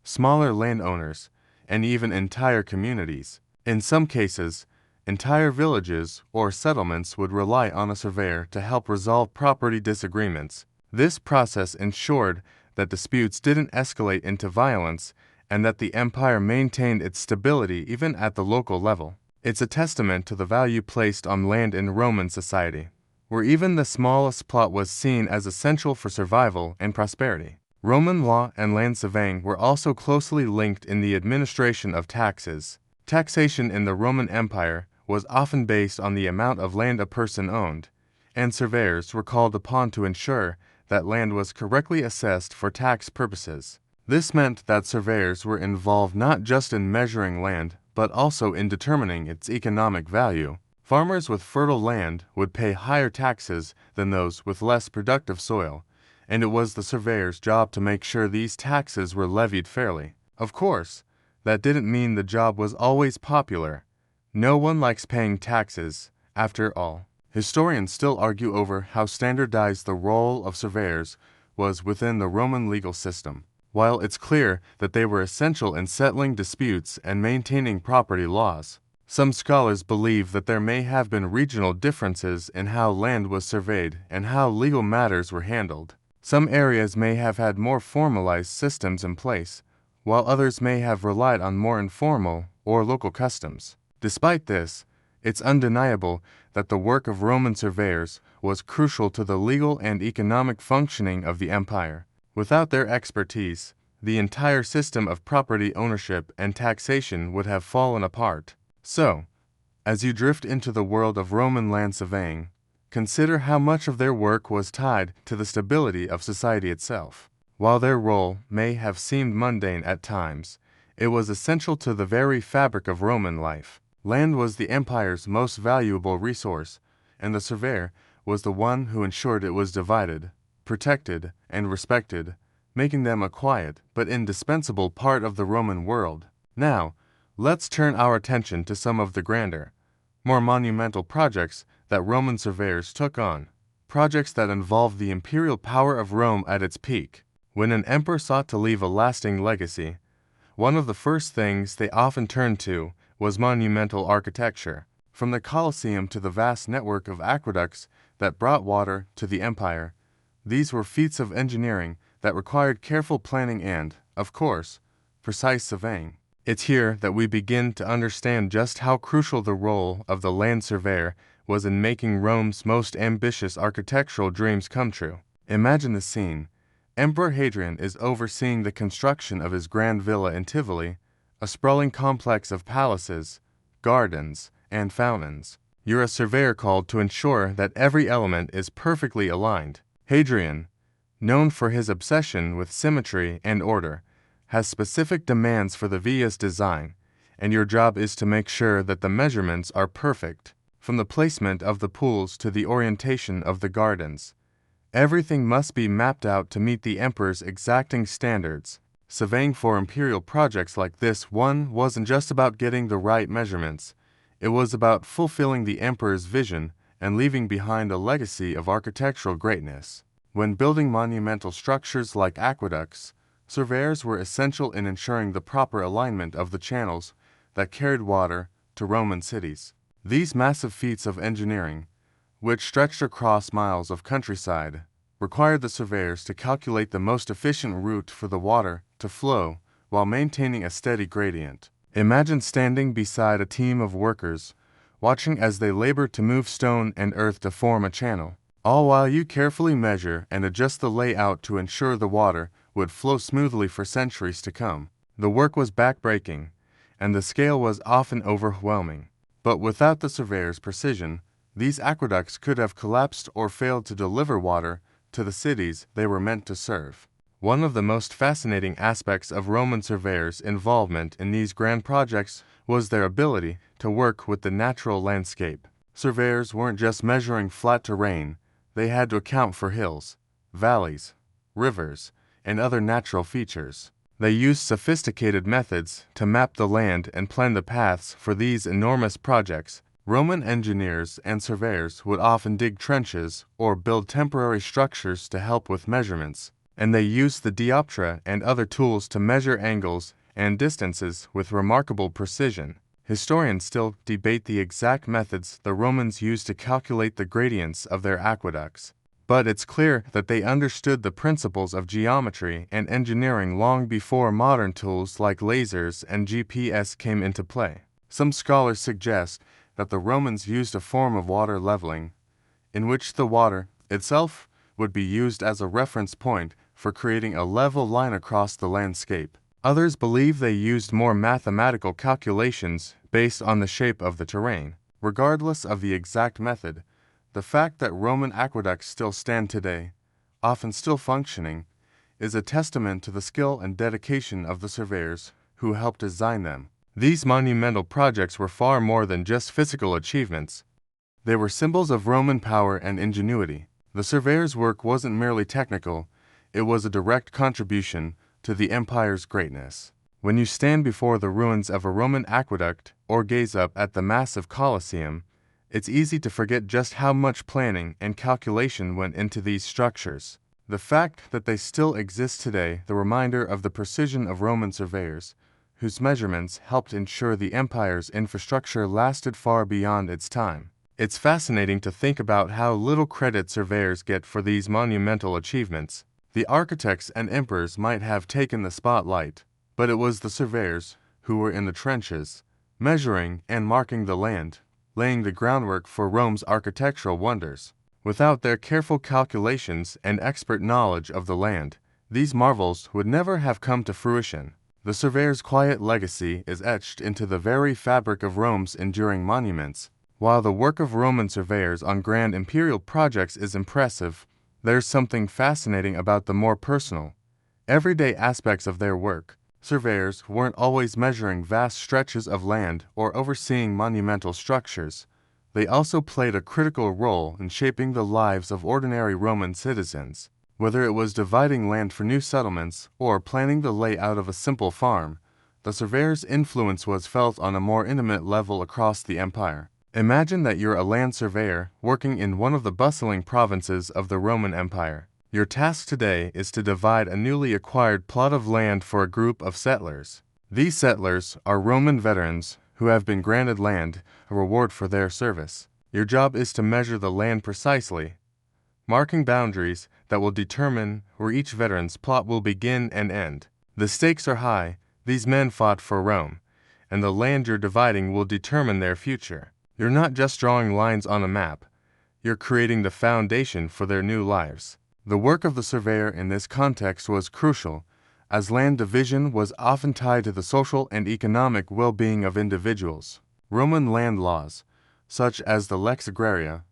smaller landowners, and even entire communities. In some cases, entire villages or settlements would rely on a surveyor to help resolve property disagreements. This process ensured that disputes didn't escalate into violence and that the empire maintained its stability even at the local level. It's a testament to the value placed on land in Roman society, where even the smallest plot was seen as essential for survival and prosperity. Roman law and land surveying were also closely linked in the administration of taxes. Taxation in the Roman Empire was often based on the amount of land a person owned, and surveyors were called upon to ensure that land was correctly assessed for tax purposes. This meant that surveyors were involved not just in measuring land, but also in determining its economic value. Farmers with fertile land would pay higher taxes than those with less productive soil, and it was the surveyor's job to make sure these taxes were levied fairly. Of course, that didn't mean the job was always popular. No one likes paying taxes, after all. Historians still argue over how standardized the role of surveyors was within the Roman legal system. While it's clear that they were essential in settling disputes and maintaining property laws, some scholars believe that there may have been regional differences in how land was surveyed and how legal matters were handled. Some areas may have had more formalized systems in place, while others may have relied on more informal or local customs. Despite this, it's undeniable that the work of Roman surveyors was crucial to the legal and economic functioning of the empire. Without their expertise, the entire system of property ownership and taxation would have fallen apart. So, as you drift into the world of Roman land surveying, consider how much of their work was tied to the stability of society itself. While their role may have seemed mundane at times, it was essential to the very fabric of Roman life. Land was the empire's most valuable resource, and the surveyor was the one who ensured it was divided, protected, and respected, making them a quiet but indispensable part of the Roman world. Now, let's turn our attention to some of the grander, more monumental projects that Roman surveyors took on, projects that involved the imperial power of Rome at its peak. When an emperor sought to leave a lasting legacy, one of the first things they often turned to was monumental architecture. From the Colosseum to the vast network of aqueducts that brought water to the empire, these were feats of engineering that required careful planning and, of course, precise surveying. It's here that we begin to understand just how crucial the role of the land surveyor was in making Rome's most ambitious architectural dreams come true. Imagine the scene. Emperor Hadrian is overseeing the construction of his grand villa in Tivoli, a sprawling complex of palaces, gardens, and fountains. You're a surveyor called to ensure that every element is perfectly aligned. Hadrian, known for his obsession with symmetry and order, has specific demands for the villa's design, and your job is to make sure that the measurements are perfect, from the placement of the pools to the orientation of the gardens. Everything must be mapped out to meet the emperor's exacting standards. Surveying for imperial projects like this one wasn't just about getting the right measurements. It was about fulfilling the emperor's vision and leaving behind a legacy of architectural greatness. When building monumental structures like aqueducts, surveyors were essential in ensuring the proper alignment of the channels that carried water to Roman cities. These massive feats of engineering, which stretched across miles of countryside, required the surveyors to calculate the most efficient route for the water to flow while maintaining a steady gradient. Imagine standing beside a team of workers, watching as they labor to move stone and earth to form a channel, all while you carefully measure and adjust the layout to ensure the water would flow smoothly for centuries to come. The work was backbreaking, and the scale was often overwhelming. But without the surveyor's precision, these aqueducts could have collapsed or failed to deliver water to the cities they were meant to serve. One of the most fascinating aspects of Roman surveyors' involvement in these grand projects was their ability to work with the natural landscape. Surveyors weren't just measuring flat terrain, they had to account for hills, valleys, rivers, and other natural features. They used sophisticated methods to map the land and plan the paths for these enormous projects. Roman engineers and surveyors would often dig trenches or build temporary structures to help with measurements, and they used the dioptra and other tools to measure angles and distances with remarkable precision. Historians still debate the exact methods the Romans used to calculate the gradients of their aqueducts, but it's clear that they understood the principles of geometry and engineering long before modern tools like lasers and GPS came into play. Some scholars suggest that the Romans used a form of water leveling, in which the water itself would be used as a reference point for creating a level line across the landscape. Others believe they used more mathematical calculations based on the shape of the terrain. Regardless of the exact method, the fact that Roman aqueducts still stand today, often still functioning, is a testament to the skill and dedication of the surveyors who helped design them. These monumental projects were far more than just physical achievements. They were symbols of Roman power and ingenuity. The surveyor's work wasn't merely technical, it was a direct contribution to the empire's greatness. When you stand before the ruins of a Roman aqueduct or gaze up at the massive Colosseum, it's easy to forget just how much planning and calculation went into these structures. The fact that they still exist today, the reminder of the precision of Roman surveyors, whose measurements helped ensure the empire's infrastructure lasted far beyond its time. It's fascinating to think about how little credit surveyors get for these monumental achievements. The architects and emperors might have taken the spotlight, but it was the surveyors who were in the trenches, measuring and marking the land, laying the groundwork for Rome's architectural wonders. Without their careful calculations and expert knowledge of the land, these marvels would never have come to fruition. The surveyor's quiet legacy is etched into the very fabric of Rome's enduring monuments. While the work of Roman surveyors on grand imperial projects is impressive, there's something fascinating about the more personal, everyday aspects of their work. Surveyors weren't always measuring vast stretches of land or overseeing monumental structures. They also played a critical role in shaping the lives of ordinary Roman citizens. Whether it was dividing land for new settlements or planning the layout of a simple farm, the surveyor's influence was felt on a more intimate level across the empire. Imagine that you're a land surveyor working in one of the bustling provinces of the Roman Empire. Your task today is to divide a newly acquired plot of land for a group of settlers. These settlers are Roman veterans who have been granted land, a reward for their service. Your job is to measure the land precisely, marking boundaries that will determine where each veteran's plot will begin and end. The stakes are high. These men fought for Rome, and the land you're dividing will determine their future. You're not just drawing lines on a map, you're creating the foundation for their new lives. The work of the surveyor in this context was crucial, as land division was often tied to the social and economic well-being of individuals. Roman land laws, such as the lex agraria,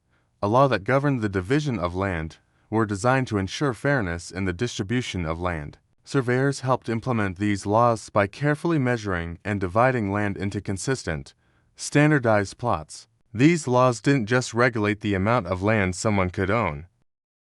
a law that governed the division of land, were designed to ensure fairness in the distribution of land. Surveyors helped implement these laws by carefully measuring and dividing land into consistent, standardized plots. These laws didn't just regulate the amount of land someone could own.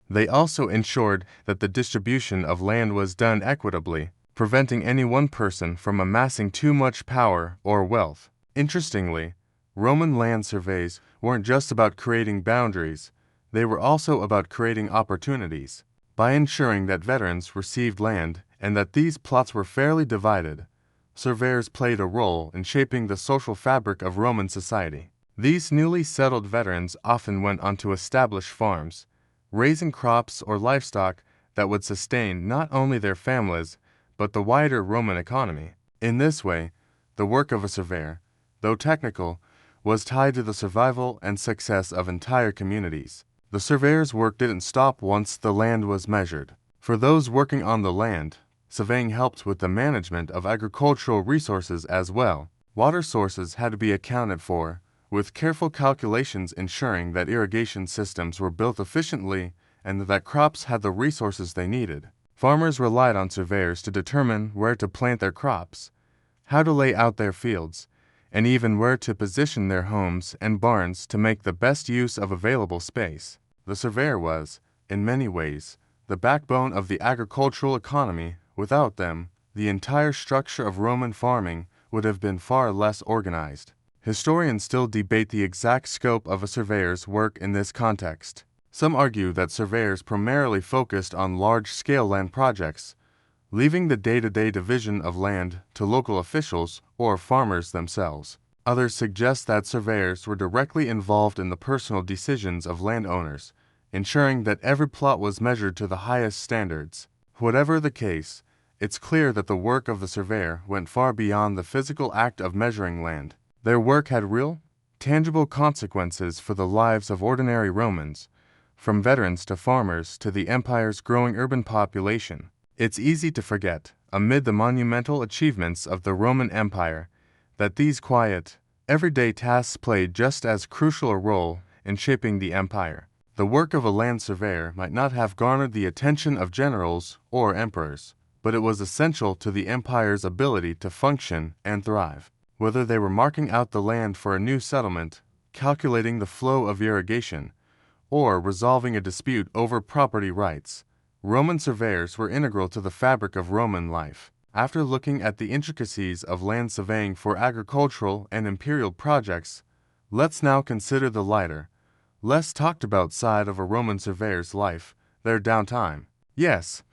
They also ensured that the distribution of land was done equitably, preventing any one person from amassing too much power or wealth. Interestingly, Roman land surveys weren't just about creating boundaries, they were also about creating opportunities. By ensuring that veterans received land and that these plots were fairly divided, surveyors played a role in shaping the social fabric of Roman society. These newly settled veterans often went on to establish farms, raising crops or livestock that would sustain not only their families, but the wider Roman economy. In this way, the work of a surveyor, though technical, was tied to the survival and success of entire communities. The surveyor's work didn't stop once the land was measured. For those working on the land, surveying helped with the management of agricultural resources as well. Water sources had to be accounted for, with careful calculations ensuring that irrigation systems were built efficiently and that crops had the resources they needed. Farmers relied on surveyors to determine where to plant their crops, how to lay out their fields, and even where to position their homes and barns to make the best use of available space. The surveyor was, in many ways, the backbone of the agricultural economy. Without them, the entire structure of Roman farming would have been far less organized. Historians still debate the exact scope of a surveyor's work in this context. Some argue that surveyors primarily focused on large-scale land projects, leaving the day-to-day division of land to local officials or farmers themselves. Others suggest that surveyors were directly involved in the personal decisions of landowners, ensuring that every plot was measured to the highest standards. Whatever the case, it's clear that the work of the surveyor went far beyond the physical act of measuring land. Their work had real, tangible consequences for the lives of ordinary Romans, from veterans to farmers to the empire's growing urban population. It's easy to forget, amid the monumental achievements of the Roman Empire, that these quiet, everyday tasks played just as crucial a role in shaping the empire. The work of a land surveyor might not have garnered the attention of generals or emperors, but it was essential to the empire's ability to function and thrive. Whether they were marking out the land for a new settlement, calculating the flow of irrigation, or resolving a dispute over property rights, Roman surveyors were integral to the fabric of Roman life. After looking at the intricacies of land surveying for agricultural and imperial projects, let's now consider the lighter, less talked about side of a Roman surveyor's life, their downtime. Yes,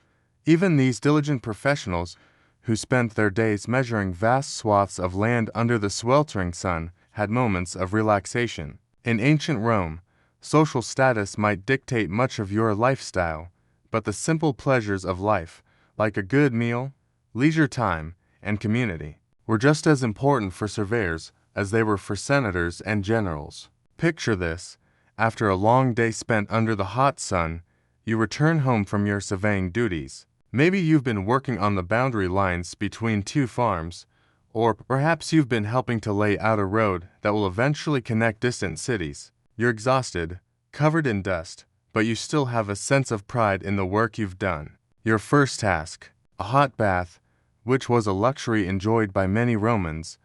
even these diligent professionals who spent their days measuring vast swaths of land under the sweltering sun had moments of relaxation. In ancient Rome, social status might dictate much of your lifestyle, but the simple pleasures of life, like a good meal, leisure time, and community, were just as important for surveyors as they were for senators and generals. Picture this: after a long day spent under the hot sun, you return home from your surveying duties. Maybe you've been working on the boundary lines between two farms, or perhaps you've been helping to lay out a road that will eventually connect distant cities. You're exhausted, covered in dust, but you still have a sense of pride in the work you've done. Your first task, a hot bath, which was a luxury enjoyed by many Romans,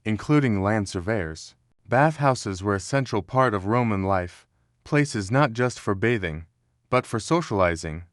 including land surveyors. Bathhouses were a central part of Roman life, places not just for bathing, but for socializing,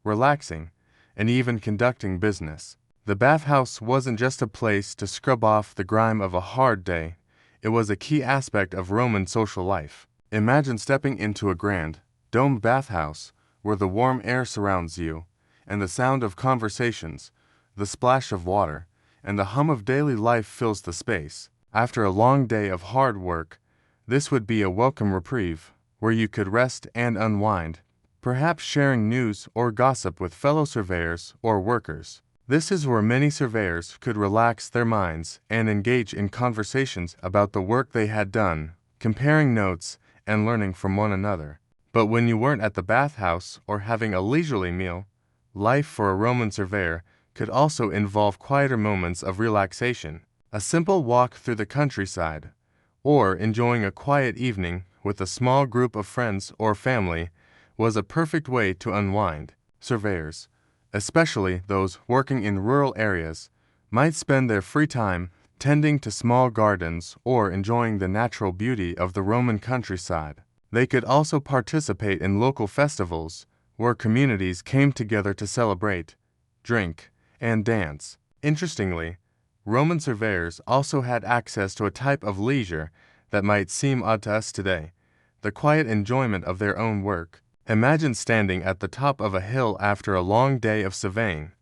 relaxing, and even conducting business. The bathhouse wasn't just a place to scrub off the grime of a hard day, it was a key aspect of Roman social life. Imagine stepping into a grand, domed bathhouse, where the warm air surrounds you, and the sound of conversations, the splash of water, and the hum of daily life fills the space. After a long day of hard work, this would be a welcome reprieve, where you could rest and unwind, perhaps sharing news or gossip with fellow surveyors or workers. This is where many surveyors could relax their minds and engage in conversations about the work they had done, comparing notes and learning from one another. But when you weren't at the bathhouse or having a leisurely meal, life for a Roman surveyor could also involve quieter moments of relaxation. A simple walk through the countryside, or enjoying a quiet evening with a small group of friends or family, was a perfect way to unwind. Surveyors, especially those working in rural areas, might spend their free time tending to small gardens or enjoying the natural beauty of the Roman countryside. They could also participate in local festivals, where communities came together to celebrate, drink, and dance. Interestingly, Roman surveyors also had access to a type of leisure that might seem odd to us today, the quiet enjoyment of their own work. Imagine standing at the top of a hill after a long day of surveying,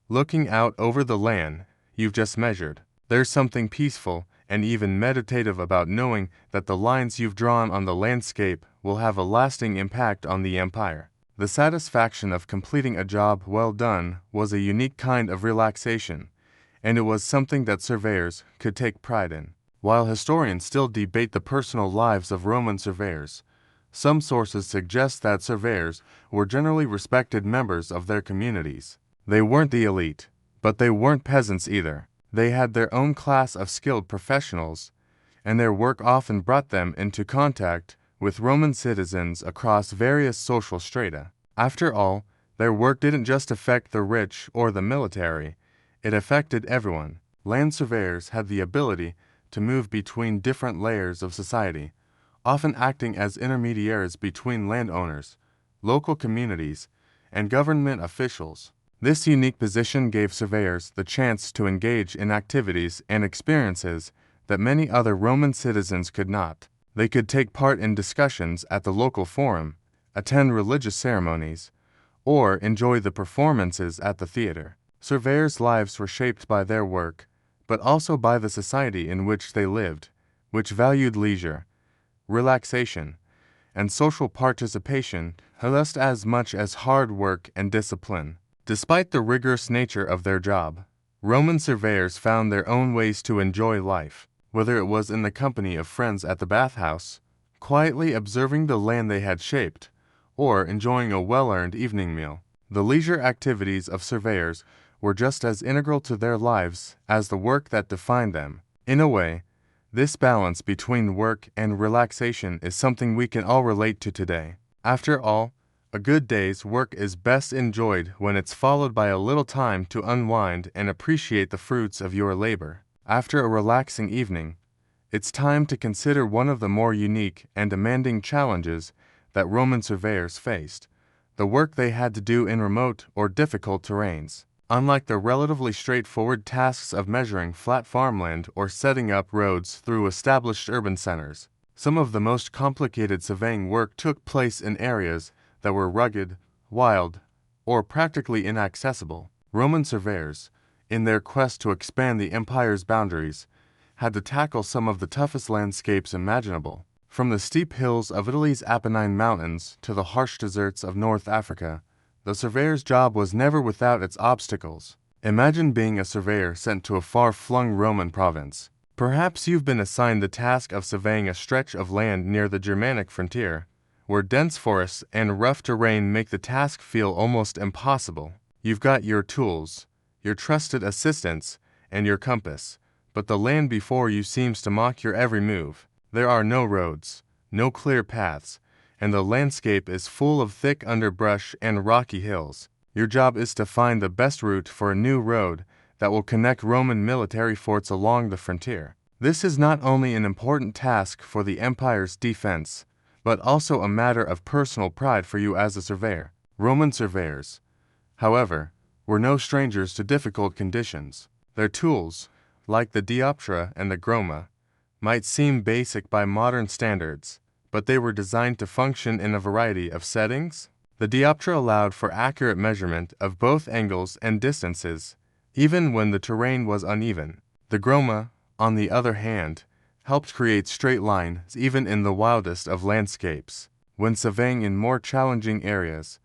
looking out over the land you've just measured. There's something peaceful and even meditative about knowing that the lines you've drawn on the landscape will have a lasting impact on the empire. The satisfaction of completing a job well done was a unique kind of relaxation, and it was something that surveyors could take pride in. While historians still debate the personal lives of Roman surveyors, some sources suggest that surveyors were generally respected members of their communities. They weren't the elite, but they weren't peasants either. They had their own class of skilled professionals, and their work often brought them into contact with Roman citizens across various social strata. After all, their work didn't just affect the rich or the military, it affected everyone. Land surveyors had the ability to move between different layers of society, often acting as intermediaries between landowners, local communities, and government officials. This unique position gave surveyors the chance to engage in activities and experiences that many other Roman citizens could not. They could take part in discussions at the local forum, attend religious ceremonies, or enjoy the performances at the theater. Surveyors' lives were shaped by their work, but also by the society in which they lived, which valued leisure, relaxation, and social participation just as much as hard work and discipline. Despite the rigorous nature of their job, Roman surveyors found their own ways to enjoy life, whether it was in the company of friends at the bathhouse, quietly observing the land they had shaped, or enjoying a well-earned evening meal. The leisure activities of surveyors were just as integral to their lives as the work that defined them. In a way, this balance between work and relaxation is something we can all relate to today. After all, a good day's work is best enjoyed when it's followed by a little time to unwind and appreciate the fruits of your labor. After a relaxing evening, it's time to consider one of the more unique and demanding challenges that Roman surveyors faced: the work they had to do in remote or difficult terrains. Unlike the relatively straightforward tasks of measuring flat farmland or setting up roads through established urban centers, some of the most complicated surveying work took place in areas that were rugged, wild, or practically inaccessible. Roman surveyors, in their quest to expand the empire's boundaries, had to tackle some of the toughest landscapes imaginable. From the steep hills of Italy's Apennine Mountains to the harsh deserts of North Africa, the surveyor's job was never without its obstacles. Imagine being a surveyor sent to a far-flung Roman province. Perhaps you've been assigned the task of surveying a stretch of land near the Germanic frontier, where dense forests and rough terrain make the task feel almost impossible. You've got your tools, your trusted assistants, and your compass, but the land before you seems to mock your every move. There are no roads, no clear paths, and the landscape is full of thick underbrush and rocky hills. Your job is to find the best route for a new road that will connect Roman military forts along the frontier. This is not only an important task for the empire's defense, but also a matter of personal pride for you as a surveyor. Roman surveyors, however, were no strangers to difficult conditions. Their tools, like the dioptra and the groma, might seem basic by modern standards, but they were designed to function in a variety of settings. The dioptra allowed for accurate measurement of both angles and distances, even when the terrain was uneven. The groma, on the other hand, helped create straight lines even in the wildest of landscapes. When surveying in more challenging areas,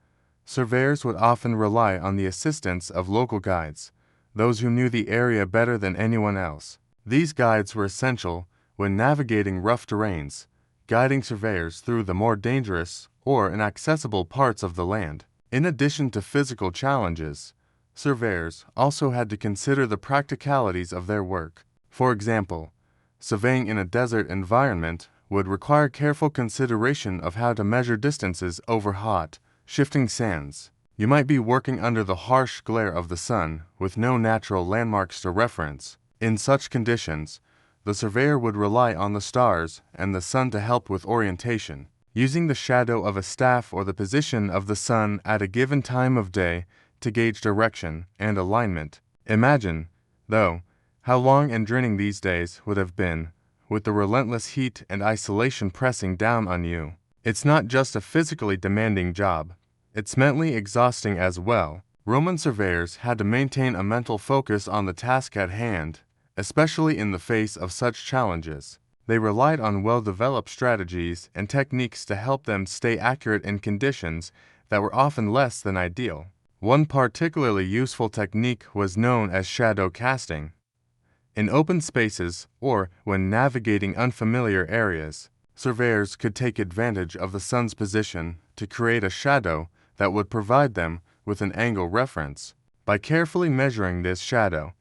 surveyors would often rely on the assistance of local guides, those who knew the area better than anyone else. These guides were essential when navigating rough terrains, guiding surveyors through the more dangerous or inaccessible parts of the land. In addition to physical challenges, surveyors also had to consider the practicalities of their work. For example, surveying in a desert environment would require careful consideration of how to measure distances over hot, shifting sands. You might be working under the harsh glare of the sun with no natural landmarks to reference. In such conditions, the surveyor would rely on the stars and the sun to help with orientation, using the shadow of a staff or the position of the sun at a given time of day to gauge direction and alignment. Imagine, though, how long and draining these days would have been, with the relentless heat and isolation pressing down on you. It's not just a physically demanding job, it's mentally exhausting as well. Roman surveyors had to maintain a mental focus on the task at hand, especially in the face of such challenges. They relied on well-developed strategies and techniques to help them stay accurate in conditions that were often less than ideal. One particularly useful technique was known as shadow casting. In open spaces or when navigating unfamiliar areas, surveyors could take advantage of the sun's position to create a shadow that would provide them with an angle reference. By carefully measuring this shadow,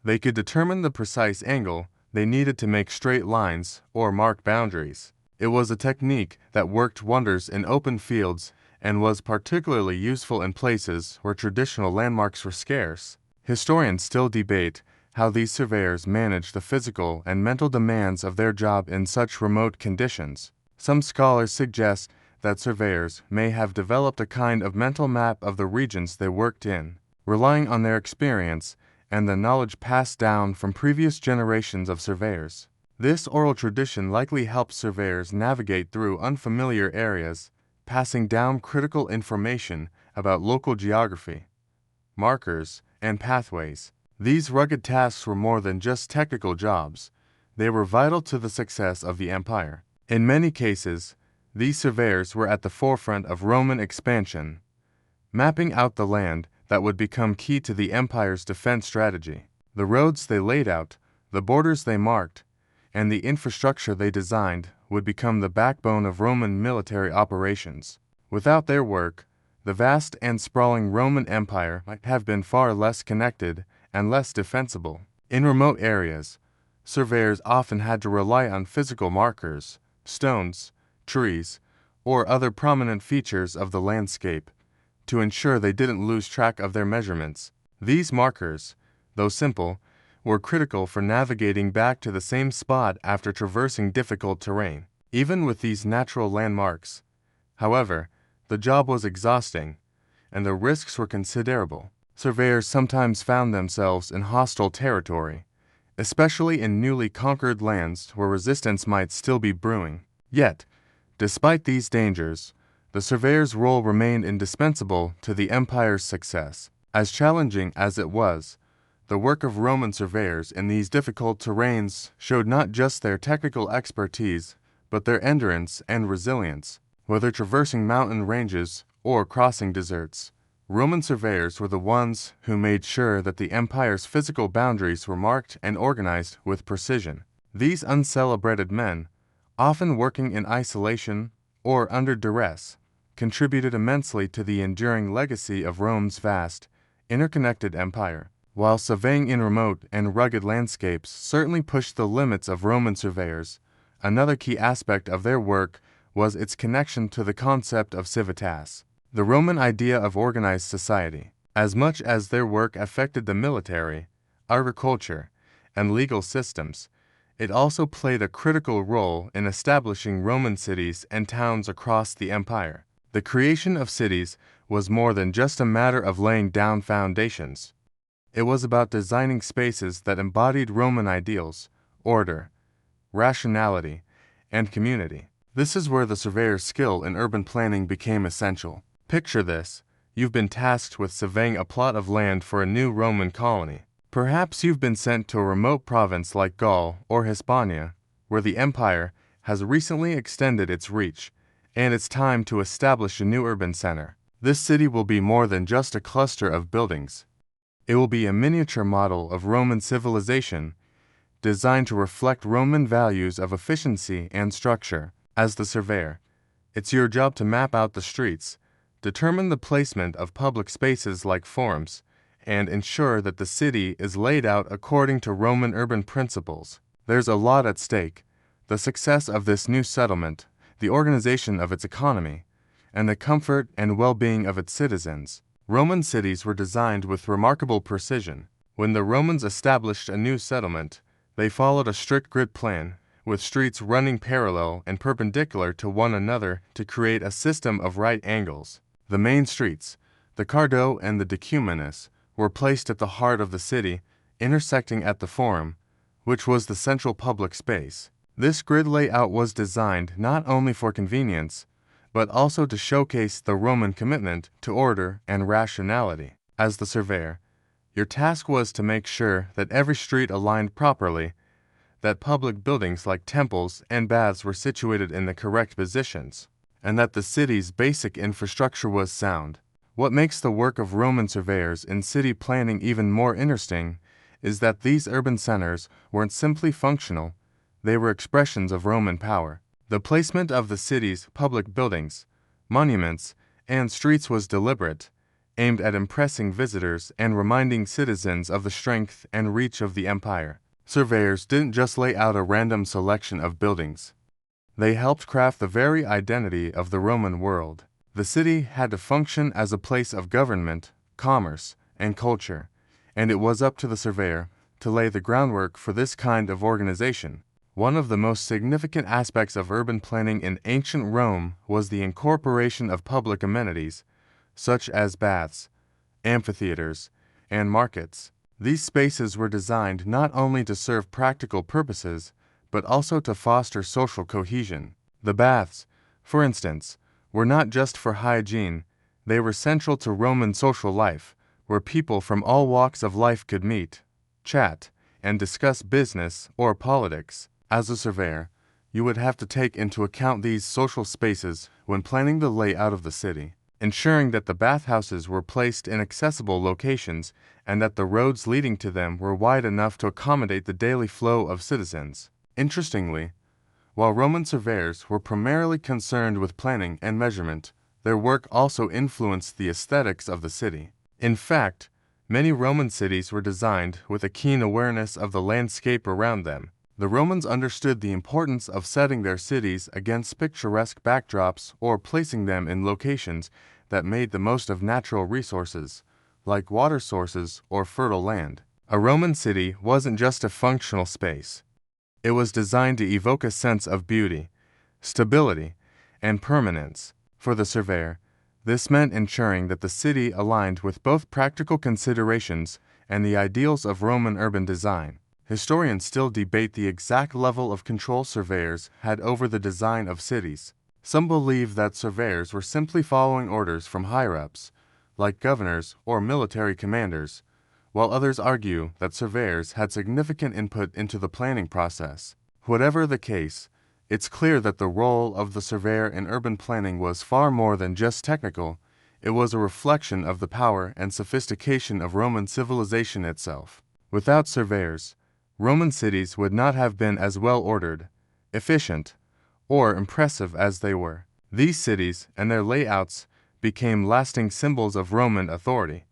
they could determine the precise angle they needed to make straight lines or mark boundaries. It was a technique that worked wonders in open fields and was particularly useful in places where traditional landmarks were scarce. Historians still debate how these surveyors managed the physical and mental demands of their job in such remote conditions. Some scholars suggest that surveyors may have developed a kind of mental map of the regions they worked in, relying on their experience and the knowledge passed down from previous generations of surveyors. This oral tradition likely helped surveyors navigate through unfamiliar areas, passing down critical information about local geography, markers, and pathways. These rugged tasks were more than just technical jobs. They were vital to the success of the empire. In many cases, these surveyors were at the forefront of Roman expansion, mapping out the land that would become key to the empire's defense strategy. The roads they laid out, the borders they marked, and the infrastructure they designed would become the backbone of Roman military operations. Without their work, the vast and sprawling Roman Empire might have been far less connected and less defensible. In remote areas, surveyors often had to rely on physical markers, stones, trees, or other prominent features of the landscape to ensure they didn't lose track of their measurements. These markers, though simple, were critical for navigating back to the same spot after traversing difficult terrain. Even with these natural landmarks, however, the job was exhausting, and the risks were considerable. Surveyors sometimes found themselves in hostile territory, especially in newly conquered lands where resistance might still be brewing. Yet, despite these dangers, the surveyor's role remained indispensable to the empire's success. As challenging as it was, the work of Roman surveyors in these difficult terrains showed not just their technical expertise, but their endurance and resilience. Whether traversing mountain ranges or crossing deserts, Roman surveyors were the ones who made sure that the empire's physical boundaries were marked and organized with precision. These uncelebrated men, often working in isolation or under duress, contributed immensely to the enduring legacy of Rome's vast, interconnected empire. While surveying in remote and rugged landscapes certainly pushed the limits of Roman surveyors, another key aspect of their work was its connection to the concept of civitas, the Roman idea of organized society. As much as their work affected the military, agriculture, and legal systems, it also played a critical role in establishing Roman cities and towns across the empire. The creation of cities was more than just a matter of laying down foundations. It was about designing spaces that embodied Roman ideals, order, rationality, and community. This is where the surveyor's skill in urban planning became essential. Picture this: you've been tasked with surveying a plot of land for a new Roman colony. Perhaps you've been sent to a remote province like Gaul or Hispania, where the empire has recently extended its reach, and it's time to establish a new urban center. This city will be more than just a cluster of buildings. It will be a miniature model of Roman civilization, designed to reflect Roman values of efficiency and structure. As the surveyor, it's your job to map out the streets, determine the placement of public spaces like forums, and ensure that the city is laid out according to Roman urban principles. There's a lot at stake: the success of this new settlement, the organization of its economy, and the comfort and well-being of its citizens. Roman cities were designed with remarkable precision. When the Romans established a new settlement, they followed a strict grid plan, with streets running parallel and perpendicular to one another to create a system of right angles. The main streets, the Cardo and the Decumanus, were placed at the heart of the city, intersecting at the Forum, which was the central public space. This grid layout was designed not only for convenience, but also to showcase the Roman commitment to order and rationality. As the surveyor, your task was to make sure that every street aligned properly, that public buildings like temples and baths were situated in the correct positions, and that the city's basic infrastructure was sound. What makes the work of Roman surveyors in city planning even more interesting is that these urban centers weren't simply functional, they were expressions of Roman power. The placement of the city's public buildings, monuments, and streets was deliberate, aimed at impressing visitors and reminding citizens of the strength and reach of the empire. Surveyors didn't just lay out a random selection of buildings. They helped craft the very identity of the Roman world. The city had to function as a place of government, commerce, and culture, and it was up to the surveyor to lay the groundwork for this kind of organization. One of the most significant aspects of urban planning in ancient Rome was the incorporation of public amenities, such as baths, amphitheaters, and markets. These spaces were designed not only to serve practical purposes, but also to foster social cohesion. The baths, for instance, were not just for hygiene, they were central to Roman social life, where people from all walks of life could meet, chat, and discuss business or politics. As a surveyor, you would have to take into account these social spaces when planning the layout of the city, ensuring that the bathhouses were placed in accessible locations and that the roads leading to them were wide enough to accommodate the daily flow of citizens. Interestingly, while Roman surveyors were primarily concerned with planning and measurement, their work also influenced the aesthetics of the city. In fact, many Roman cities were designed with a keen awareness of the landscape around them. The Romans understood the importance of setting their cities against picturesque backdrops or placing them in locations that made the most of natural resources, like water sources or fertile land. A Roman city wasn't just a functional space. It was designed to evoke a sense of beauty, stability, and permanence. For the surveyor, this meant ensuring that the city aligned with both practical considerations and the ideals of Roman urban design. Historians still debate the exact level of control surveyors had over the design of cities. Some believe that surveyors were simply following orders from higher-ups, like governors or military commanders, while others argue that surveyors had significant input into the planning process. Whatever the case, it's clear that the role of the surveyor in urban planning was far more than just technical. It was a reflection of the power and sophistication of Roman civilization itself. Without surveyors, Roman cities would not have been as well-ordered, efficient, or impressive as they were. These cities and their layouts became lasting symbols of Roman authority,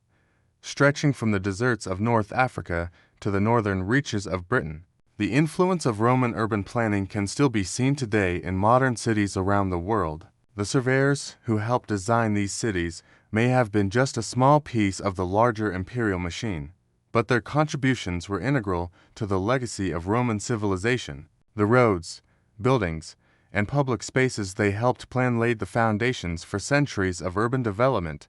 stretching from the deserts of North Africa to the northern reaches of Britain. The influence of Roman urban planning can still be seen today in modern cities around the world. The surveyors who helped design these cities may have been just a small piece of the larger imperial machine, but their contributions were integral to the legacy of Roman civilization. The roads, buildings, and public spaces they helped plan laid the foundations for centuries of urban development,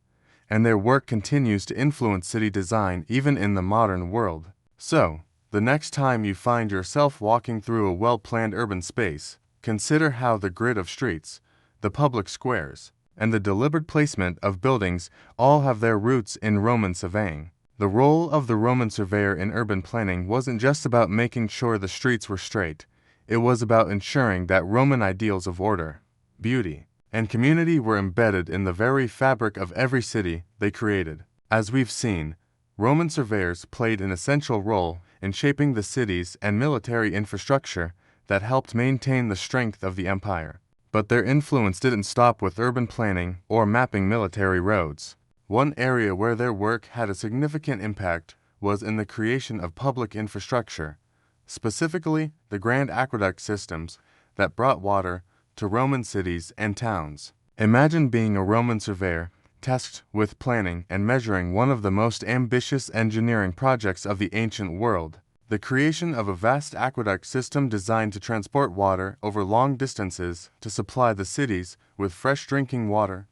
and their work continues to influence city design even in the modern world. So, the next time you find yourself walking through a well-planned urban space, consider how the grid of streets, the public squares, and the deliberate placement of buildings all have their roots in Roman surveying. The role of the Roman surveyor in urban planning wasn't just about making sure the streets were straight. It was about ensuring that Roman ideals of order, beauty, and community were embedded in the very fabric of every city they created. As we've seen, Roman surveyors played an essential role in shaping the cities and military infrastructure that helped maintain the strength of the empire. But their influence didn't stop with urban planning or mapping military roads. One area where their work had a significant impact was in the creation of public infrastructure, specifically the grand aqueduct systems that brought water to Roman cities and towns. Imagine being a Roman surveyor tasked with planning and measuring one of the most ambitious engineering projects of the ancient world, the creation of a vast aqueduct system designed to transport water over long distances to supply the cities with fresh drinking water,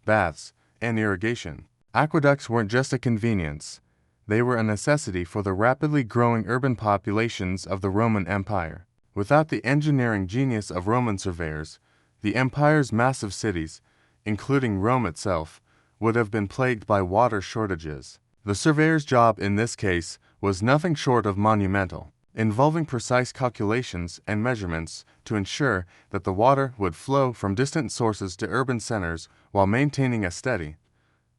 baths, and irrigation. Aqueducts weren't just a convenience. They were a necessity for the rapidly growing urban populations of the Roman Empire. Without the engineering genius of Roman surveyors, the empire's massive cities, including Rome itself, would have been plagued by water shortages. The surveyor's job in this case was nothing short of monumental, involving precise calculations and measurements to ensure that the water would flow from distant sources to urban centers while maintaining a steady,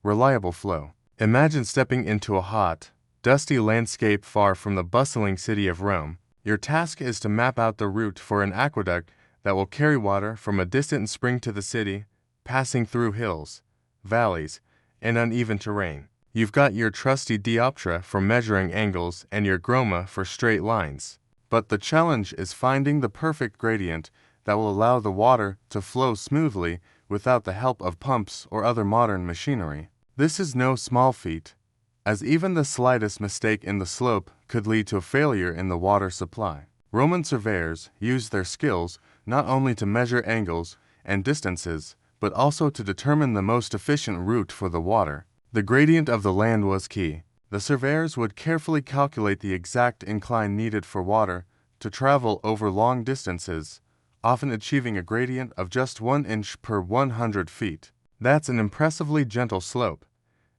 reliable flow. Imagine stepping into a hot, dusty landscape far from the bustling city of Rome. Your task is to map out the route for an aqueduct that will carry water from a distant spring to the city, passing through hills, valleys, and uneven terrain. You've got your trusty dioptra for measuring angles and your groma for straight lines. But the challenge is finding the perfect gradient that will allow the water to flow smoothly without the help of pumps or other modern machinery. This is no small feat, as even the slightest mistake in the slope could lead to a failure in the water supply. Roman surveyors used their skills not only to measure angles and distances, but also to determine the most efficient route for the water. The gradient of the land was key. The surveyors would carefully calculate the exact incline needed for water to travel over long distances, often achieving a gradient of just 1 inch per 100 feet. That's an impressively gentle slope,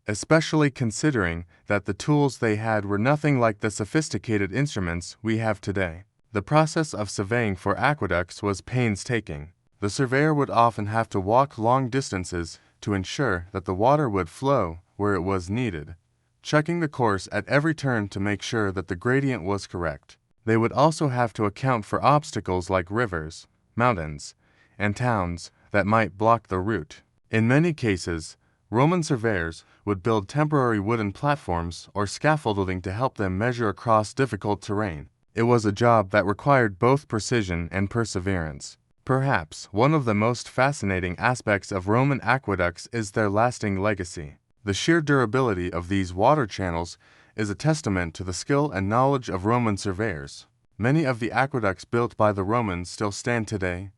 especially considering that the tools they had were nothing like the sophisticated instruments we have today. The process of surveying for aqueducts was painstaking. The surveyor would often have to walk long distances to ensure that the water would flow where it was needed, checking the course at every turn to make sure that the gradient was correct. They would also have to account for obstacles like rivers, mountains, and towns that might block the route. In many cases, Roman surveyors would build temporary wooden platforms or scaffolding to help them measure across difficult terrain. It was a job that required both precision and perseverance. Perhaps one of the most fascinating aspects of Roman aqueducts is their lasting legacy. The sheer durability of these water channels is a testament to the skill and knowledge of Roman surveyors. Many of the aqueducts built by the Romans still stand today,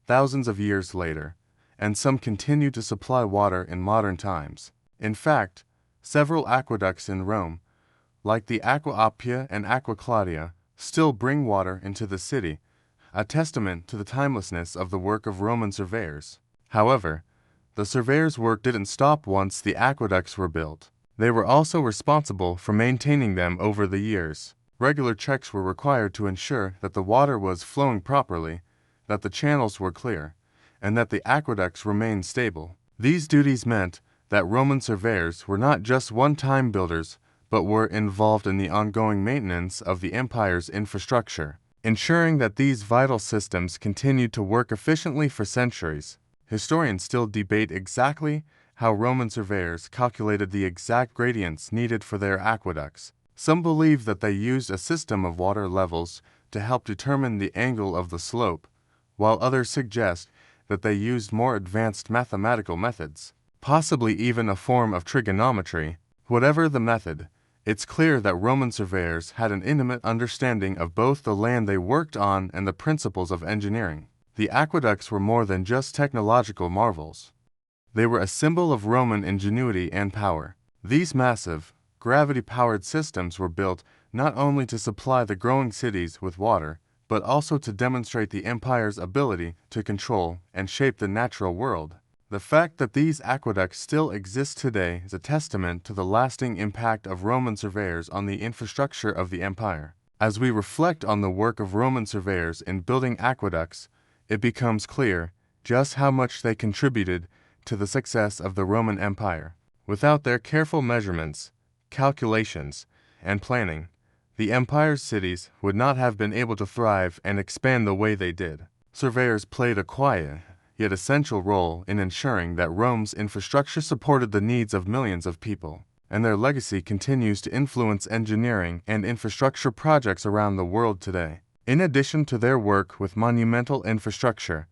thousands of years later, and some continue to supply water in modern times. In fact, several aqueducts in Rome, like the Aqua Appia and Aqua Claudia, still bring water into the city, a testament to the timelessness of the work of Roman surveyors. However, the surveyors' work didn't stop once the aqueducts were built. They were also responsible for maintaining them over the years. Regular checks were required to ensure that the water was flowing properly, that the channels were clear, and that the aqueducts remained stable. These duties meant that Roman surveyors were not just one-time builders, but were involved in the ongoing maintenance of the empire's infrastructure, ensuring that these vital systems continued to work efficiently for centuries. Historians still debate exactly how Roman surveyors calculated the exact gradients needed for their aqueducts. Some believe that they used a system of water levels to help determine the angle of the slope, while others suggest that they used more advanced mathematical methods, possibly even a form of trigonometry. Whatever the method, it's clear that Roman surveyors had an intimate understanding of both the land they worked on and the principles of engineering. The aqueducts were more than just technological marvels. They were a symbol of Roman ingenuity and power. These massive, gravity-powered systems were built not only to supply the growing cities with water, but also to demonstrate the empire's ability to control and shape the natural world. The fact that these aqueducts still exist today is a testament to the lasting impact of Roman surveyors on the infrastructure of the empire. As we reflect on the work of Roman surveyors in building aqueducts, it becomes clear just how much they contributed to the success of the Roman Empire. Without their careful measurements, calculations, and planning, the empire's cities would not have been able to thrive and expand the way they did. Surveyors played a quiet, yet essential role in ensuring that Rome's infrastructure supported the needs of millions of people, and their legacy continues to influence engineering and infrastructure projects around the world today. In addition to their work with monumental infrastructure,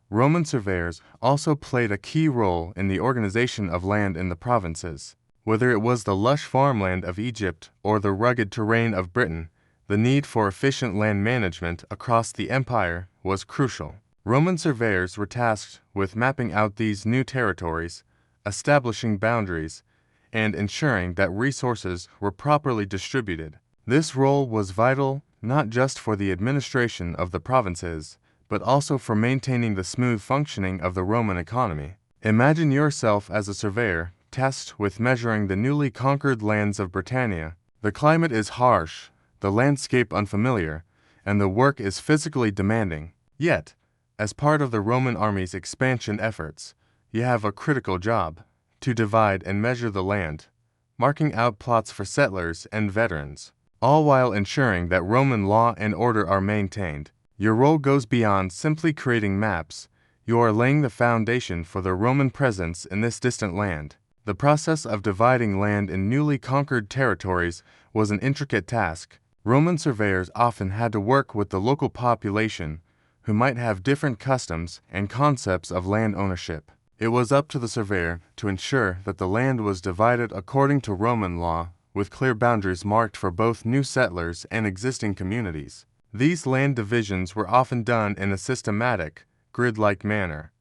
Roman surveyors also played a key role in the organization of land in the provinces. Whether it was the lush farmland of Egypt or the rugged terrain of Britain, the need for efficient land management across the empire was crucial. Roman surveyors were tasked with mapping out these new territories, establishing boundaries, and ensuring that resources were properly distributed. This role was vital not just for the administration of the provinces, but also for maintaining the smooth functioning of the Roman economy. Imagine yourself as a surveyor tasked with measuring the newly conquered lands of Britannia. The climate is harsh, the landscape unfamiliar, and the work is physically demanding. Yet, as part of the Roman army's expansion efforts, you have a critical job: to divide and measure the land, marking out plots for settlers and veterans, all while ensuring that Roman law and order are maintained. Your role goes beyond simply creating maps. You are laying the foundation for the Roman presence in this distant land. The process of dividing land in newly conquered territories was an intricate task. Roman surveyors often had to work with the local population, who might have different customs and concepts of land ownership. It was up to the surveyor to ensure that the land was divided according to Roman law, with clear boundaries marked for both new settlers and existing communities. These land divisions were often done in a systematic, grid-like manner,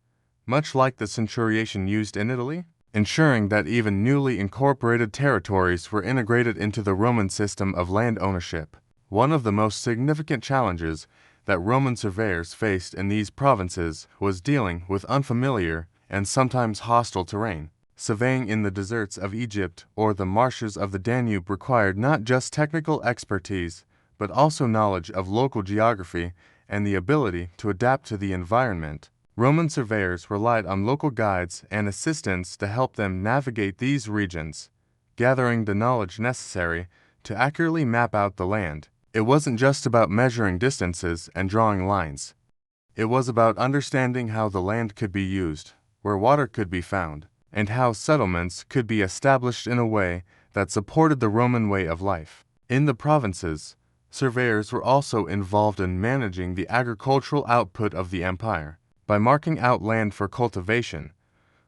much like the centuriation used in Italy, ensuring that even newly incorporated territories were integrated into the Roman system of land ownership. One of the most significant challenges that Roman surveyors faced in these provinces was dealing with unfamiliar and sometimes hostile terrain. Surveying in the deserts of Egypt or the marshes of the Danube required not just technical expertise, but also knowledge of local geography and the ability to adapt to the environment. Roman surveyors relied on local guides and assistants to help them navigate these regions, gathering the knowledge necessary to accurately map out the land. It wasn't just about measuring distances and drawing lines. It was about understanding how the land could be used, where water could be found, and how settlements could be established in a way that supported the Roman way of life. In the provinces, surveyors were also involved in managing the agricultural output of the empire. By marking out land for cultivation,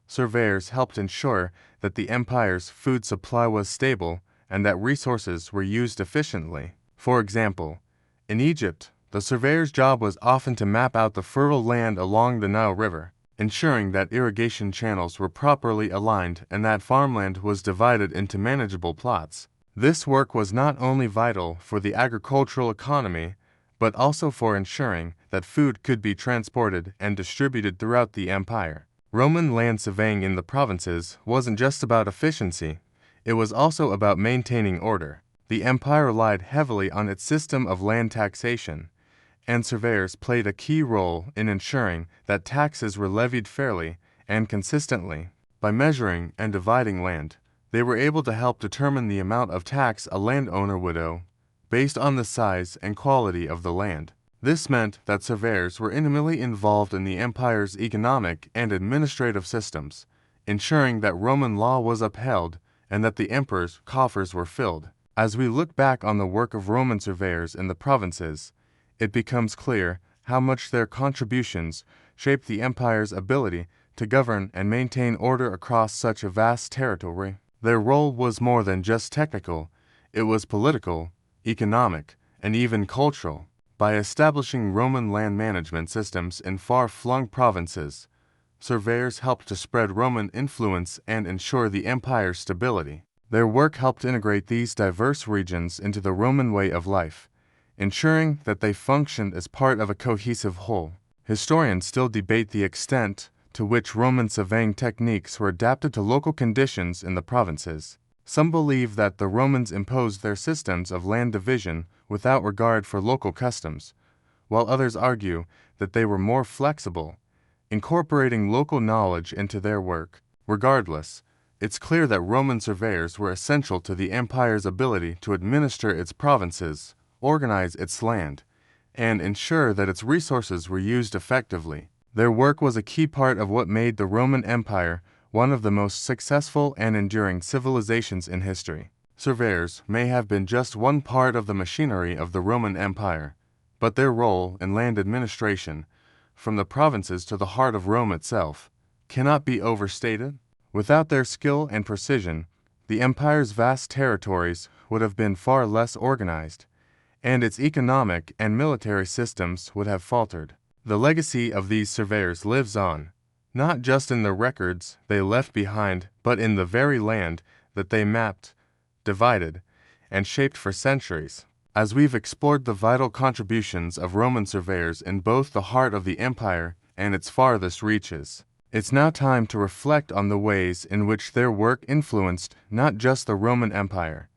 surveyors helped ensure that the empire's food supply was stable and that resources were used efficiently. For example, in Egypt, the surveyor's job was often to map out the fertile land along the Nile River, ensuring that irrigation channels were properly aligned and that farmland was divided into manageable plots. This work was not only vital for the agricultural economy, but also for ensuring that food could be transported and distributed throughout the empire. Roman land surveying in the provinces wasn't just about efficiency, it was also about maintaining order. The empire relied heavily on its system of land taxation, and surveyors played a key role in ensuring that taxes were levied fairly and consistently. By measuring and dividing land, they were able to help determine the amount of tax a landowner would owe, based on the size and quality of the land. This meant that surveyors were intimately involved in the empire's economic and administrative systems, ensuring that Roman law was upheld and that the emperor's coffers were filled. As we look back on the work of Roman surveyors in the provinces, it becomes clear how much their contributions shaped the empire's ability to govern and maintain order across such a vast territory. Their role was more than just technical, it was political, economic, and even cultural. By establishing Roman land management systems in far-flung provinces, surveyors helped to spread Roman influence and ensure the empire's stability. Their work helped integrate these diverse regions into the Roman way of life, ensuring that they functioned as part of a cohesive whole. Historians still debate the extent to which Roman surveying techniques were adapted to local conditions in the provinces. Some believe that the Romans imposed their systems of land division without regard for local customs, while others argue that they were more flexible, incorporating local knowledge into their work. Regardless, it's clear that Roman surveyors were essential to the empire's ability to administer its provinces, organize its land, and ensure that its resources were used effectively. Their work was a key part of what made the Roman Empire one of the most successful and enduring civilizations in history. Surveyors may have been just one part of the machinery of the Roman Empire, but their role in land administration, from the provinces to the heart of Rome itself, cannot be overstated. Without their skill and precision, the empire's vast territories would have been far less organized, and its economic and military systems would have faltered. The legacy of these surveyors lives on, not just in the records they left behind, but in the very land that they mapped, divided, and shaped for centuries. As we've explored the vital contributions of Roman surveyors in both the heart of the empire and its farthest reaches, it's now time to reflect on the ways in which their work influenced not just the Roman Empire,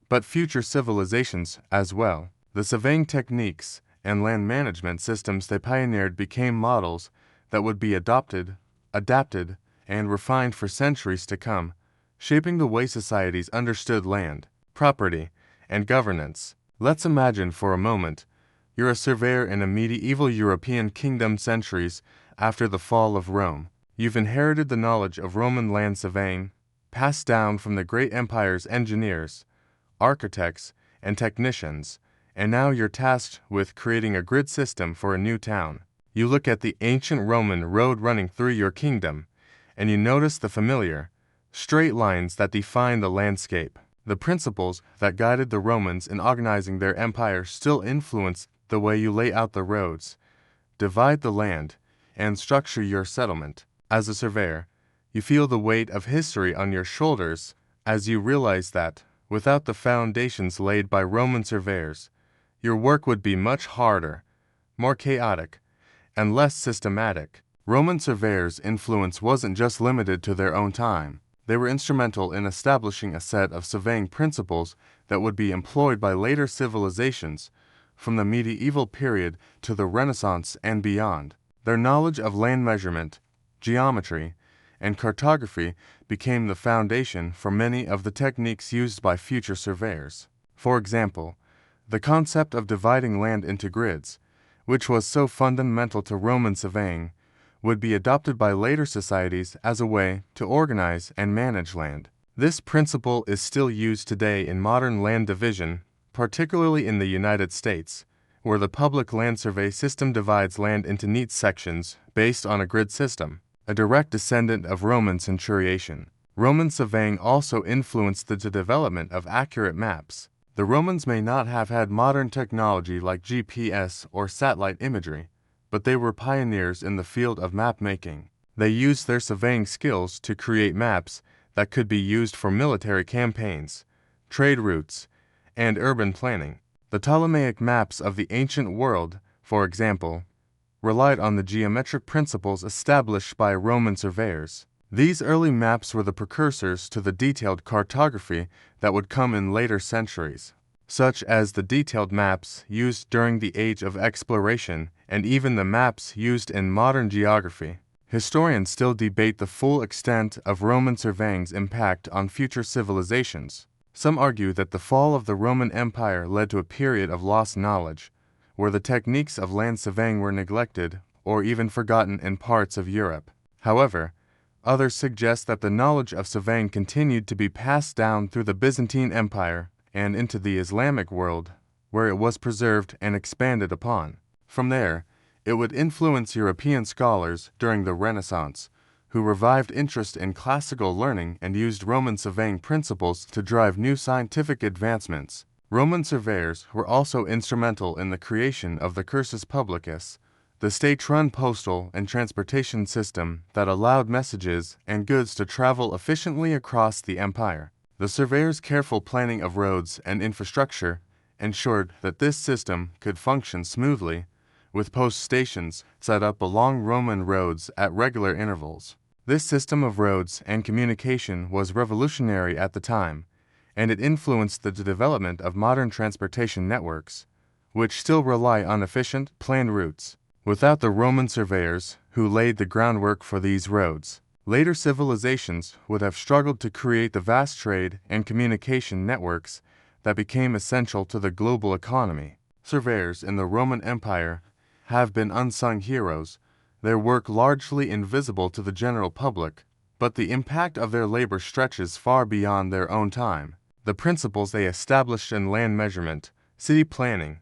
but future civilizations as well. The surveying techniques and land management systems they pioneered became models that would be adopted, adapted, and refined for centuries to come, shaping the way societies understood land, property, and governance. Let's imagine for a moment you're a surveyor in a medieval European kingdom centuries after the fall of Rome. You've inherited the knowledge of Roman land surveying, passed down from the great empire's engineers, architects, and technicians, and now you're tasked with creating a grid system for a new town. You look at the ancient Roman road running through your kingdom, and you notice the familiar, straight lines that define the landscape. The principles that guided the Romans in organizing their empire still influence the way you lay out the roads, divide the land, and structure your settlement. As a surveyor, you feel the weight of history on your shoulders as you realize that, without the foundations laid by Roman surveyors, your work would be much harder, more chaotic, and less systematic. Roman surveyors' influence wasn't just limited to their own time. They were instrumental in establishing a set of surveying principles that would be employed by later civilizations, from the medieval period to the Renaissance and beyond. Their knowledge of land measurement, geometry, and cartography became the foundation for many of the techniques used by future surveyors. For example, the concept of dividing land into grids, which was so fundamental to Roman surveying, would be adopted by later societies as a way to organize and manage land. This principle is still used today in modern land division, particularly in the United States, where the public land survey system divides land into neat sections based on a grid system, a direct descendant of Roman centuriation. Roman surveying also influenced the development of accurate maps. The Romans may not have had modern technology like GPS or satellite imagery, but they were pioneers in the field of map making. They used their surveying skills to create maps that could be used for military campaigns, trade routes, and urban planning. The Ptolemaic maps of the ancient world, for example, relied on the geometric principles established by Roman surveyors. These early maps were the precursors to the detailed cartography that would come in later centuries, such as the detailed maps used during the Age of Exploration and even the maps used in modern geography. Historians still debate the full extent of Roman surveying's impact on future civilizations. Some argue that the fall of the Roman Empire led to a period of lost knowledge, where the techniques of land surveying were neglected or even forgotten in parts of Europe. However, others suggest that the knowledge of surveying continued to be passed down through the Byzantine Empire and into the Islamic world, where it was preserved and expanded upon. From there, it would influence European scholars during the Renaissance, who revived interest in classical learning and used Roman surveying principles to drive new scientific advancements. Roman surveyors were also instrumental in the creation of the cursus publicus, the state-run postal and transportation system that allowed messages and goods to travel efficiently across the empire. The surveyors' careful planning of roads and infrastructure ensured that this system could function smoothly, with post stations set up along Roman roads at regular intervals. This system of roads and communication was revolutionary at the time, and it influenced the development of modern transportation networks, which still rely on efficient, planned routes. Without the Roman surveyors who laid the groundwork for these roads, Later civilizations would have struggled to create the vast trade and communication networks that became essential to the global economy. Surveyors in the Roman Empire have been unsung heroes, their work largely invisible to the general public, but the impact of their labor stretches far beyond their own time. The principles they established in land measurement, city planning,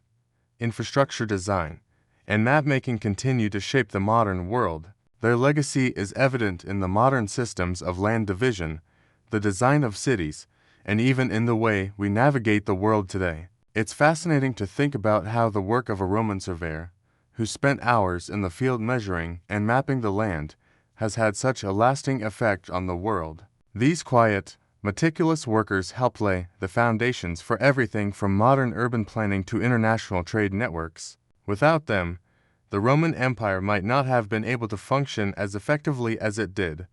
infrastructure design, and map-making continue to shape the modern world. Their legacy is evident in the modern systems of land division, the design of cities, and even in the way we navigate the world today. It's fascinating to think about how the work of a Roman surveyor, who spent hours in the field measuring and mapping the land, has had such a lasting effect on the world. These quiet, meticulous workers help lay the foundations for everything from modern urban planning to international trade networks. Without them, the Roman Empire might not have been able to function as effectively as it did,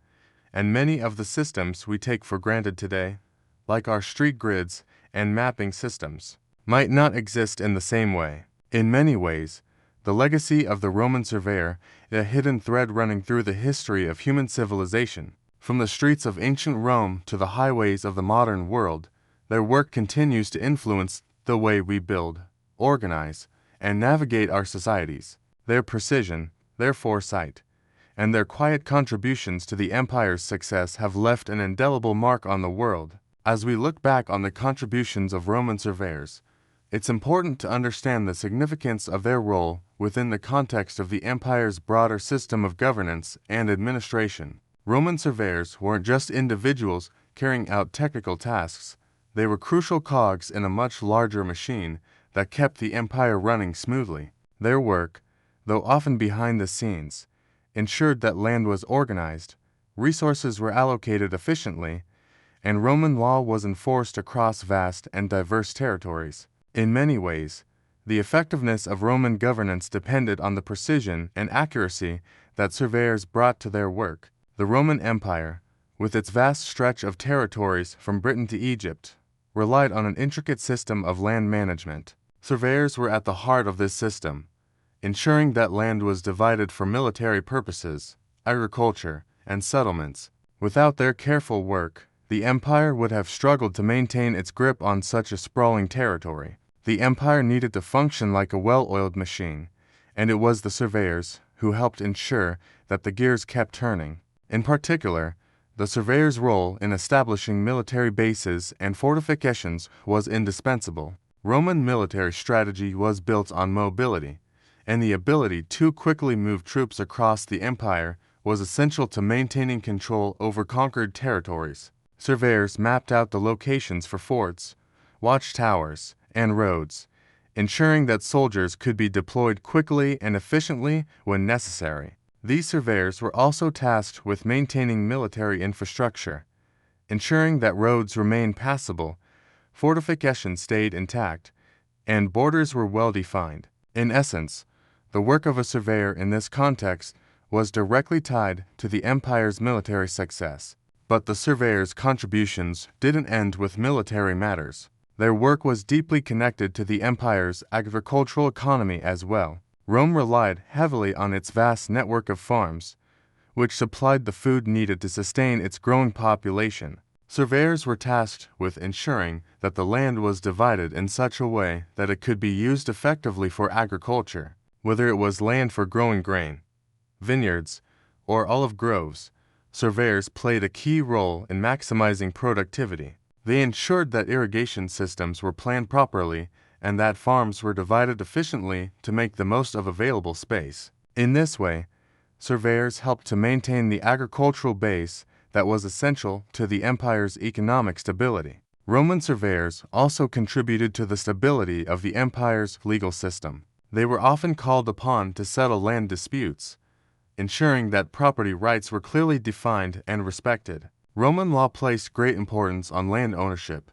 and many of the systems we take for granted today, like our street grids and mapping systems, might not exist in the same way. In many ways, the legacy of the Roman surveyor is a hidden thread running through the history of human civilization. From the streets of ancient Rome to the highways of the modern world, their work continues to influence the way we build, organize, and navigate our societies. Their precision, their foresight, and their quiet contributions to the empire's success have left an indelible mark on the world. As we look back on the contributions of Roman surveyors, it's important to understand the significance of their role within the context of the empire's broader system of governance and administration. Roman surveyors weren't just individuals carrying out technical tasks, they were crucial cogs in a much larger machine that kept the empire running smoothly. Their work, though often behind the scenes, ensured that land was organized, resources were allocated efficiently, and Roman law was enforced across vast and diverse territories. In many ways, the effectiveness of Roman governance depended on the precision and accuracy that surveyors brought to their work. The Roman Empire, with its vast stretch of territories from Britain to Egypt, relied on an intricate system of land management. Surveyors were at the heart of this system, ensuring that land was divided for military purposes, agriculture, and settlements. Without their careful work, the empire would have struggled to maintain its grip on such a sprawling territory. The empire needed to function like a well-oiled machine, and it was the surveyors who helped ensure that the gears kept turning. In particular, the surveyor's role in establishing military bases and fortifications was indispensable. Roman military strategy was built on mobility, and the ability to quickly move troops across the empire was essential to maintaining control over conquered territories. Surveyors mapped out the locations for forts, watchtowers, and roads, ensuring that soldiers could be deployed quickly and efficiently when necessary. These surveyors were also tasked with maintaining military infrastructure, ensuring that roads remained passable, fortifications stayed intact, and borders were well defined. In essence, the work of a surveyor in this context was directly tied to the empire's military success. But the surveyors' contributions didn't end with military matters. Their work was deeply connected to the empire's agricultural economy as well. Rome relied heavily on its vast network of farms, which supplied the food needed to sustain its growing population. Surveyors were tasked with ensuring that the land was divided in such a way that it could be used effectively for agriculture. Whether it was land for growing grain, vineyards, or olive groves, surveyors played a key role in maximizing productivity. They ensured that irrigation systems were planned properly and that farms were divided efficiently to make the most of available space. In this way, surveyors helped to maintain the agricultural base that was essential to the empire's economic stability. Roman surveyors also contributed to the stability of the empire's legal system. They were often called upon to settle land disputes, ensuring that property rights were clearly defined and respected. Roman law placed great importance on land ownership,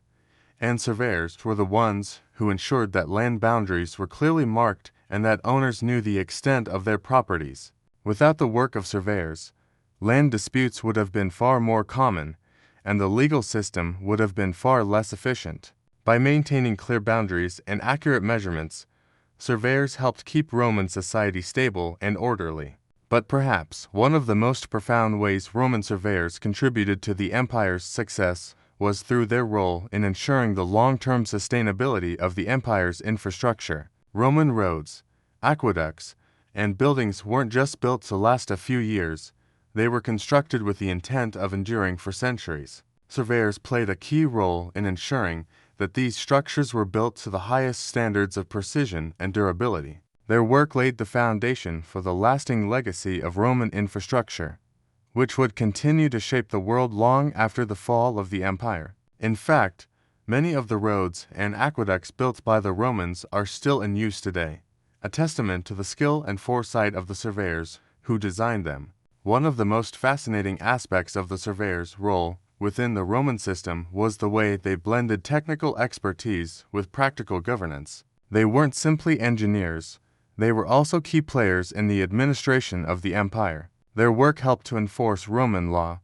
and surveyors were the ones who ensured that land boundaries were clearly marked and that owners knew the extent of their properties. Without the work of surveyors, land disputes would have been far more common, and the legal system would have been far less efficient. By maintaining clear boundaries and accurate measurements, surveyors helped keep Roman society stable and orderly. But perhaps one of the most profound ways Roman surveyors contributed to the empire's success was through their role in ensuring the long-term sustainability of the empire's infrastructure. Roman roads, aqueducts, and buildings weren't just built to last a few years, they were constructed with the intent of enduring for centuries. Surveyors played a key role in ensuring that these structures were built to the highest standards of precision and durability. Their work laid the foundation for the lasting legacy of Roman infrastructure, which would continue to shape the world long after the fall of the empire. In fact, many of the roads and aqueducts built by the Romans are still in use today, a testament to the skill and foresight of the surveyors who designed them. One of the most fascinating aspects of the surveyor's role within the Roman system was the way they blended technical expertise with practical governance. They weren't simply engineers, they were also key players in the administration of the empire. Their work helped to enforce Roman law,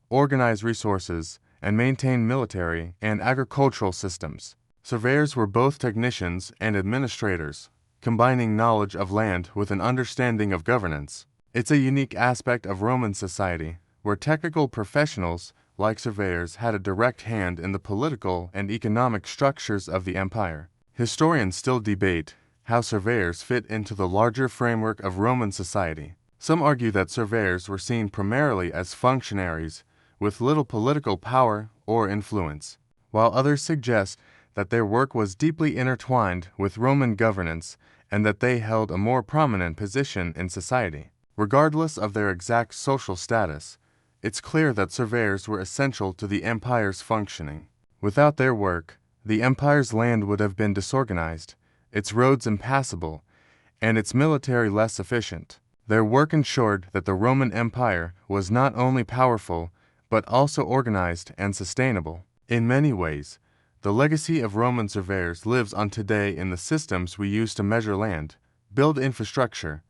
organize resources, and maintain military and agricultural systems. Surveyors were both technicians and administrators, combining knowledge of land with an understanding of governance. It's a unique aspect of Roman society, where technical professionals like surveyors had a direct hand in the political and economic structures of the empire. Historians still debate how surveyors fit into the larger framework of Roman society. Some argue that surveyors were seen primarily as functionaries with little political power or influence, while others suggest that their work was deeply intertwined with Roman governance and that they held a more prominent position in society. Regardless of their exact social status, it's clear that surveyors were essential to the empire's functioning. Without their work, the empire's land would have been disorganized, its roads impassable, and its military less efficient. Their work ensured that the Roman Empire was not only powerful, but also organized and sustainable. In many ways, the legacy of Roman surveyors lives on today in the systems we use to measure land, build infrastructure,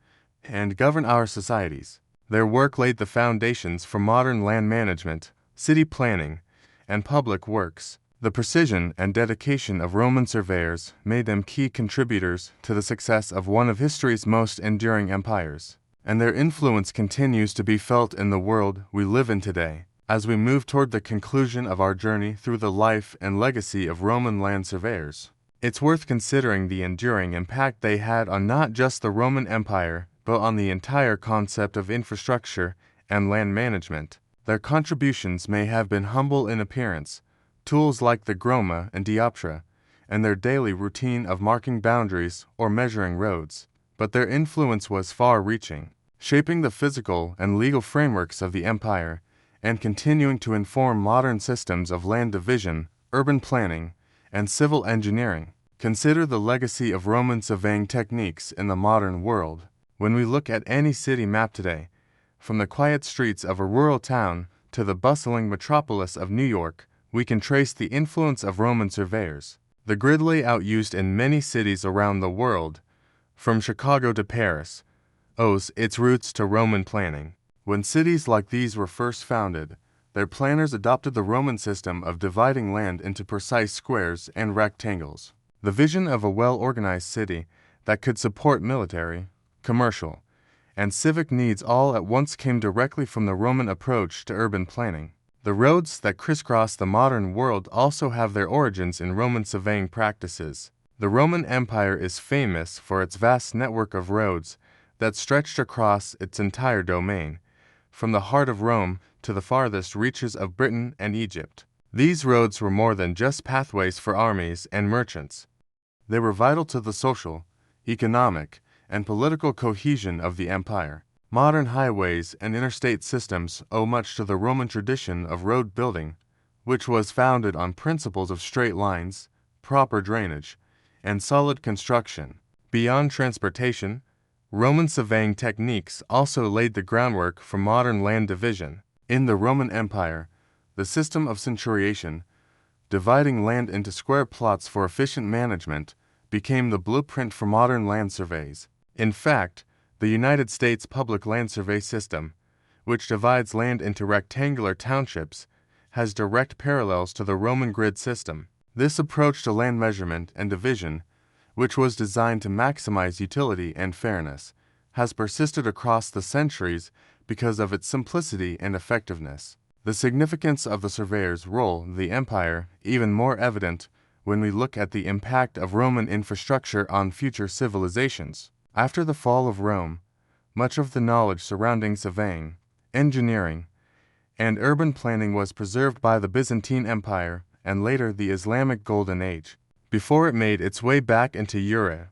and govern our societies. Their work laid the foundations for modern land management, city planning, and public works. The precision and dedication of Roman surveyors made them key contributors to the success of one of history's most enduring empires, and their influence continues to be felt in the world we live in today. As we move toward the conclusion of our journey through the life and legacy of Roman land surveyors, it's worth considering the enduring impact they had on not just the Roman Empire, but on the entire concept of infrastructure and land management. Their contributions may have been humble in appearance, tools like the groma and dioptra, and their daily routine of marking boundaries or measuring roads, but their influence was far-reaching, shaping the physical and legal frameworks of the empire and continuing to inform modern systems of land division, urban planning, and civil engineering. Consider the legacy of Roman surveying techniques in the modern world. When we look at any city map today, from the quiet streets of a rural town to the bustling metropolis of New York, we can trace the influence of Roman surveyors. The grid layout used in many cities around the world, from Chicago to Paris, owes its roots to Roman planning. When cities like these were first founded, their planners adopted the Roman system of dividing land into precise squares and rectangles. The vision of a well-organized city that could support military, commercial, and civic needs all at once came directly from the Roman approach to urban planning. The roads that crisscross the modern world also have their origins in Roman surveying practices. The Roman Empire is famous for its vast network of roads that stretched across its entire domain, from the heart of Rome to the farthest reaches of Britain and Egypt. These roads were more than just pathways for armies and merchants. They were vital to the social, economic, and political cohesion of the empire. Modern highways and interstate systems owe much to the Roman tradition of road building, which was founded on principles of straight lines, proper drainage, and solid construction. Beyond transportation, Roman surveying techniques also laid the groundwork for modern land division. In the Roman Empire, the system of centuriation, dividing land into square plots for efficient management, became the blueprint for modern land surveys. In fact, the United States Public Land Survey System, which divides land into rectangular townships, has direct parallels to the Roman grid system. This approach to land measurement and division, which was designed to maximize utility and fairness, has persisted across the centuries because of its simplicity and effectiveness. The significance of the surveyor's role in the empire even more evident when we look at the impact of Roman infrastructure on future civilizations. After the fall of Rome, much of the knowledge surrounding surveying, engineering, and urban planning was preserved by the Byzantine Empire and later the Islamic Golden Age, before it made its way back into Europe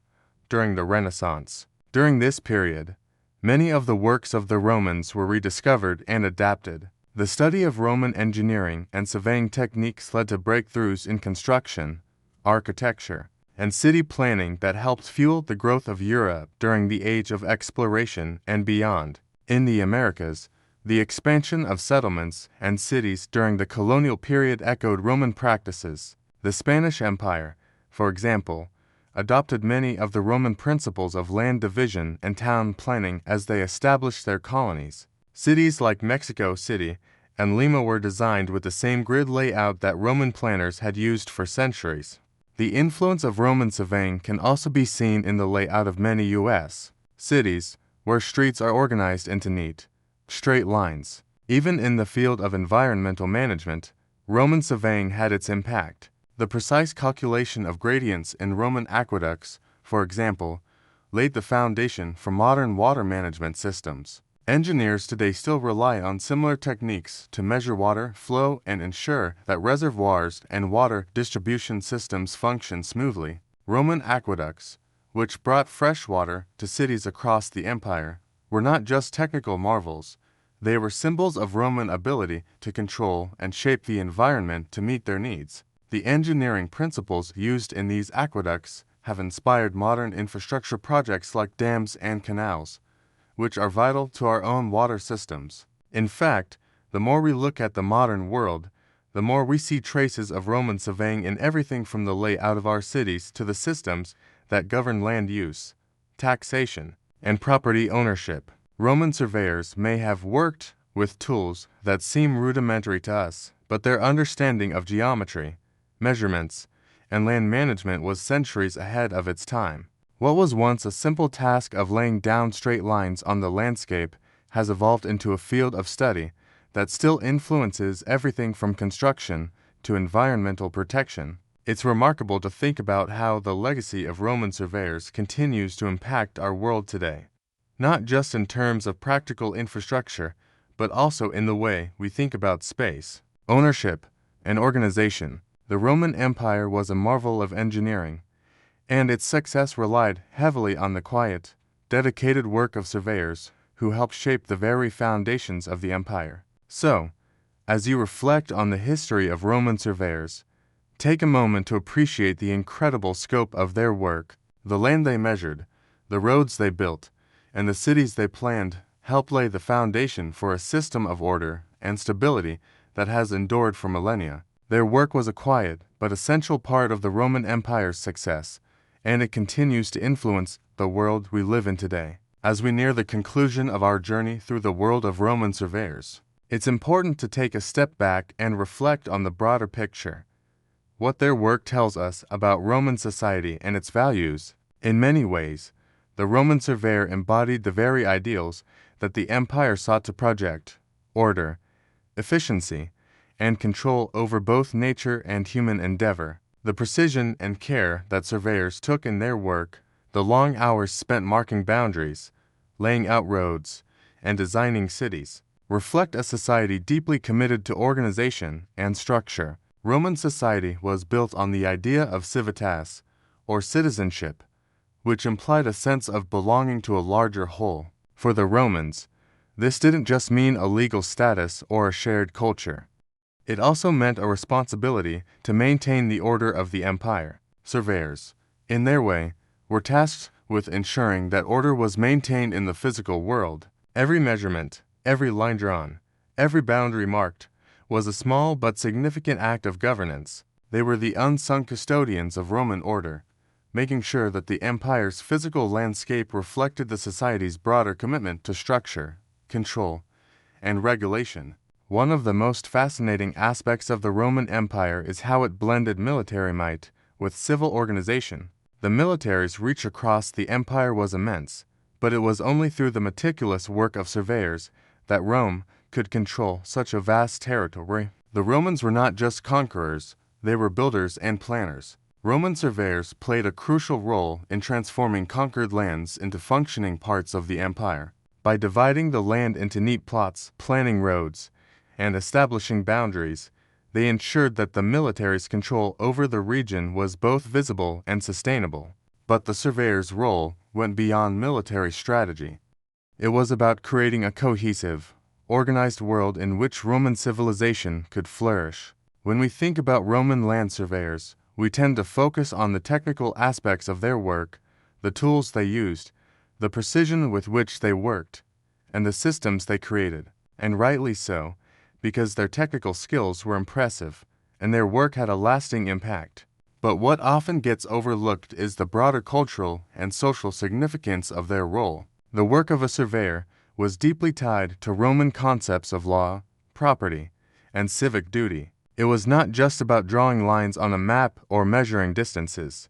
during the Renaissance. During this period, many of the works of the Romans were rediscovered and adapted. The study of Roman engineering and surveying techniques led to breakthroughs in construction, architecture, and city planning that helped fuel the growth of Europe during the Age of Exploration and beyond. In the Americas, the expansion of settlements and cities during the colonial period echoed Roman practices. The Spanish Empire, for example, adopted many of the Roman principles of land division and town planning as they established their colonies. Cities like Mexico City and Lima were designed with the same grid layout that Roman planners had used for centuries. The influence of Roman surveying can also be seen in the layout of many U.S. cities, where streets are organized into neat, straight lines. Even in the field of environmental management, Roman surveying had its impact. The precise calculation of gradients in Roman aqueducts, for example, laid the foundation for modern water management systems. Engineers today still rely on similar techniques to measure water flow and ensure that reservoirs and water distribution systems function smoothly. Roman aqueducts, which brought fresh water to cities across the empire, were not just technical marvels. They were symbols of Roman ability to control and shape the environment to meet their needs. The engineering principles used in these aqueducts have inspired modern infrastructure projects like dams and canals, which are vital to our own water systems. In fact, the more we look at the modern world, the more we see traces of Roman surveying in everything from the layout of our cities to the systems that govern land use, taxation, and property ownership. Roman surveyors may have worked with tools that seem rudimentary to us, but their understanding of geometry, measurements, and land management was centuries ahead of its time. What was once a simple task of laying down straight lines on the landscape has evolved into a field of study that still influences everything from construction to environmental protection. It's remarkable to think about how the legacy of Roman surveyors continues to impact our world today, not just in terms of practical infrastructure, but also in the way we think about space, ownership, and organization. The Roman Empire was a marvel of engineering, and its success relied heavily on the quiet, dedicated work of surveyors who helped shape the very foundations of the empire. So, as you reflect on the history of Roman surveyors, take a moment to appreciate the incredible scope of their work. The land they measured, the roads they built, and the cities they planned helped lay the foundation for a system of order and stability that has endured for millennia. Their work was a quiet but essential part of the Roman Empire's success, and it continues to influence the world we live in today. As we near the conclusion of our journey through the world of Roman surveyors, it's important to take a step back and reflect on the broader picture. What their work tells us about Roman society and its values. In many ways, the Roman surveyor embodied the very ideals that the empire sought to project: order, efficiency, and control over both nature and human endeavor. The precision and care that surveyors took in their work, the long hours spent marking boundaries, laying out roads, and designing cities, reflect a society deeply committed to organization and structure. Roman society was built on the idea of civitas, or citizenship, which implied a sense of belonging to a larger whole. For the Romans, this didn't just mean a legal status or a shared culture. It also meant a responsibility to maintain the order of the empire. Surveyors, in their way, were tasked with ensuring that order was maintained in the physical world. Every measurement, every line drawn, every boundary marked, was a small but significant act of governance. They were the unsung custodians of Roman order, making sure that the empire's physical landscape reflected the society's broader commitment to structure, control, and regulation. One of the most fascinating aspects of the Roman Empire is how it blended military might with civil organization. The military's reach across the empire was immense, But it was only through the meticulous work of surveyors that Rome could control such a vast territory. The Romans were not just conquerors, they were builders and planners. Roman surveyors played a crucial role in transforming conquered lands into functioning parts of the empire. By dividing the land into neat plots, planning roads, and establishing boundaries, they ensured that the military's control over the region was both visible and sustainable. But the surveyor's role went beyond military strategy. It was about creating a cohesive, organized world in which Roman civilization could flourish. When we think about Roman land surveyors, we tend to focus on the technical aspects of their work, the tools they used, the precision with which they worked, and the systems they created. And rightly so, because their technical skills were impressive, and their work had a lasting impact. But what often gets overlooked is the broader cultural and social significance of their role. The work of a surveyor was deeply tied to Roman concepts of law, property, and civic duty. It was not just about drawing lines on a map or measuring distances.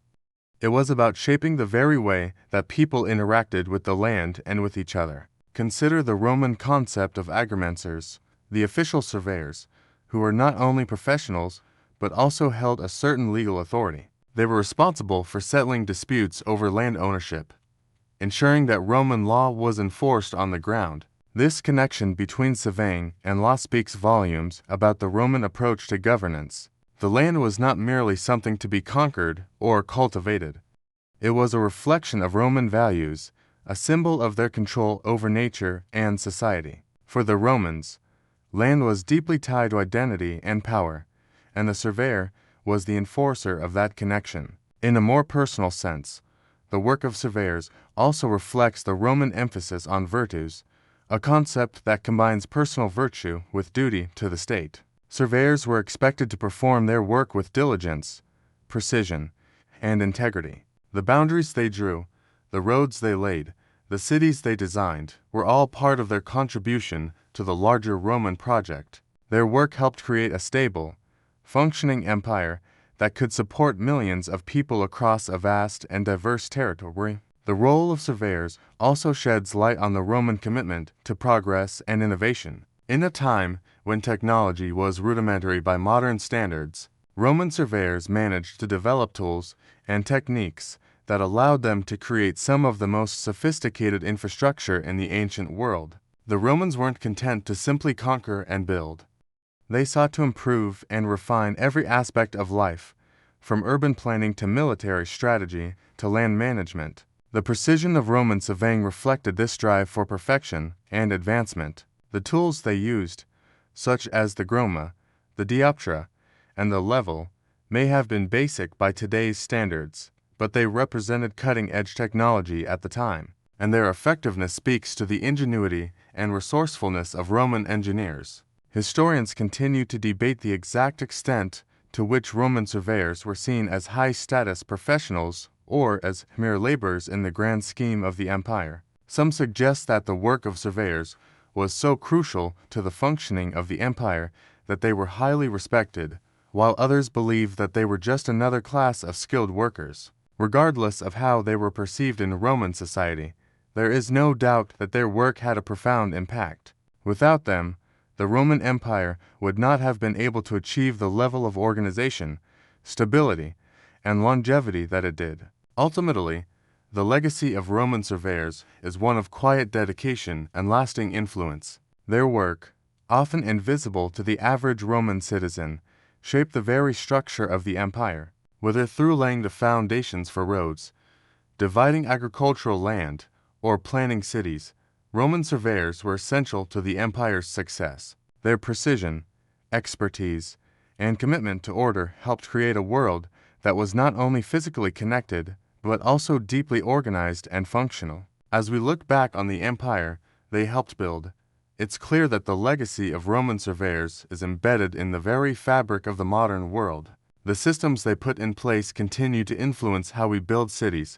It was about shaping the very way that people interacted with the land and with each other. Consider the Roman concept of agrimensors, the official surveyors, who were not only professionals but also held a certain legal authority. They were responsible for settling disputes over land ownership, ensuring that Roman law was enforced on the ground. This connection between surveying and law speaks volumes about the Roman approach to governance. The land was not merely something to be conquered or cultivated. It was a reflection of Roman values, a symbol of their control over nature and society. For the Romans, land was deeply tied to identity and power, and the surveyor was the enforcer of that connection. In a more personal sense, the work of surveyors also reflects the Roman emphasis on virtues, a concept that combines personal virtue with duty to the state. Surveyors were expected to perform their work with diligence, precision, and integrity. The boundaries they drew, the roads they laid, the cities they designed, were all part of their contribution to the larger Roman project. Their work helped create a stable, functioning empire that could support millions of people across a vast and diverse territory. The role of surveyors also sheds light on the Roman commitment to progress and innovation. In a time when technology was rudimentary by modern standards, Roman surveyors managed to develop tools and techniques that allowed them to create some of the most sophisticated infrastructure in the ancient world. The Romans weren't content to simply conquer and build. They sought to improve and refine every aspect of life, from urban planning to military strategy to land management. The precision of Roman surveying reflected this drive for perfection and advancement. The tools they used, such as the groma, the dioptra, and the level, may have been basic by today's standards, but they represented cutting-edge technology at the time, and their effectiveness speaks to the ingenuity and resourcefulness of Roman engineers. Historians continue to debate the exact extent to which Roman surveyors were seen as high-status professionals or as mere laborers in the grand scheme of the empire. Some suggest that the work of surveyors was so crucial to the functioning of the empire that they were highly respected, while others believe that they were just another class of skilled workers. Regardless of how they were perceived in Roman society, there is no doubt that their work had a profound impact. Without them, the Roman Empire would not have been able to achieve the level of organization, stability, and longevity that it did. Ultimately, the legacy of Roman surveyors is one of quiet dedication and lasting influence. Their work, often invisible to the average Roman citizen, shaped the very structure of the empire. Whether through laying the foundations for roads, dividing agricultural land, or planning cities, Roman surveyors were essential to the empire's success. Their precision, expertise, and commitment to order helped create a world that was not only physically connected, but also deeply organized and functional. As we look back on the empire they helped build, it's clear that the legacy of Roman surveyors is embedded in the very fabric of the modern world. The systems they put in place continue to influence how we build cities,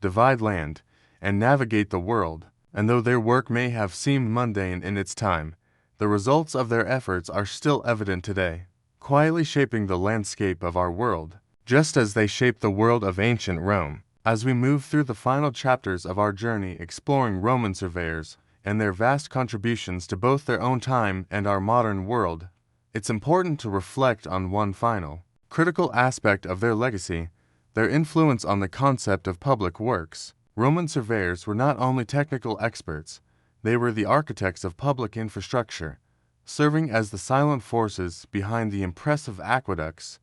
divide land, and navigate the world. And though their work may have seemed mundane in its time, the results of their efforts are still evident today, quietly shaping the landscape of our world, just as they shaped the world of ancient Rome. As we move through the final chapters of our journey exploring Roman surveyors and their vast contributions to both their own time and our modern world, it's important to reflect on one final, critical aspect of their legacy: their influence on the concept of public works. Roman surveyors were not only technical experts, they were the architects of public infrastructure, serving as the silent forces behind the impressive aqueducts,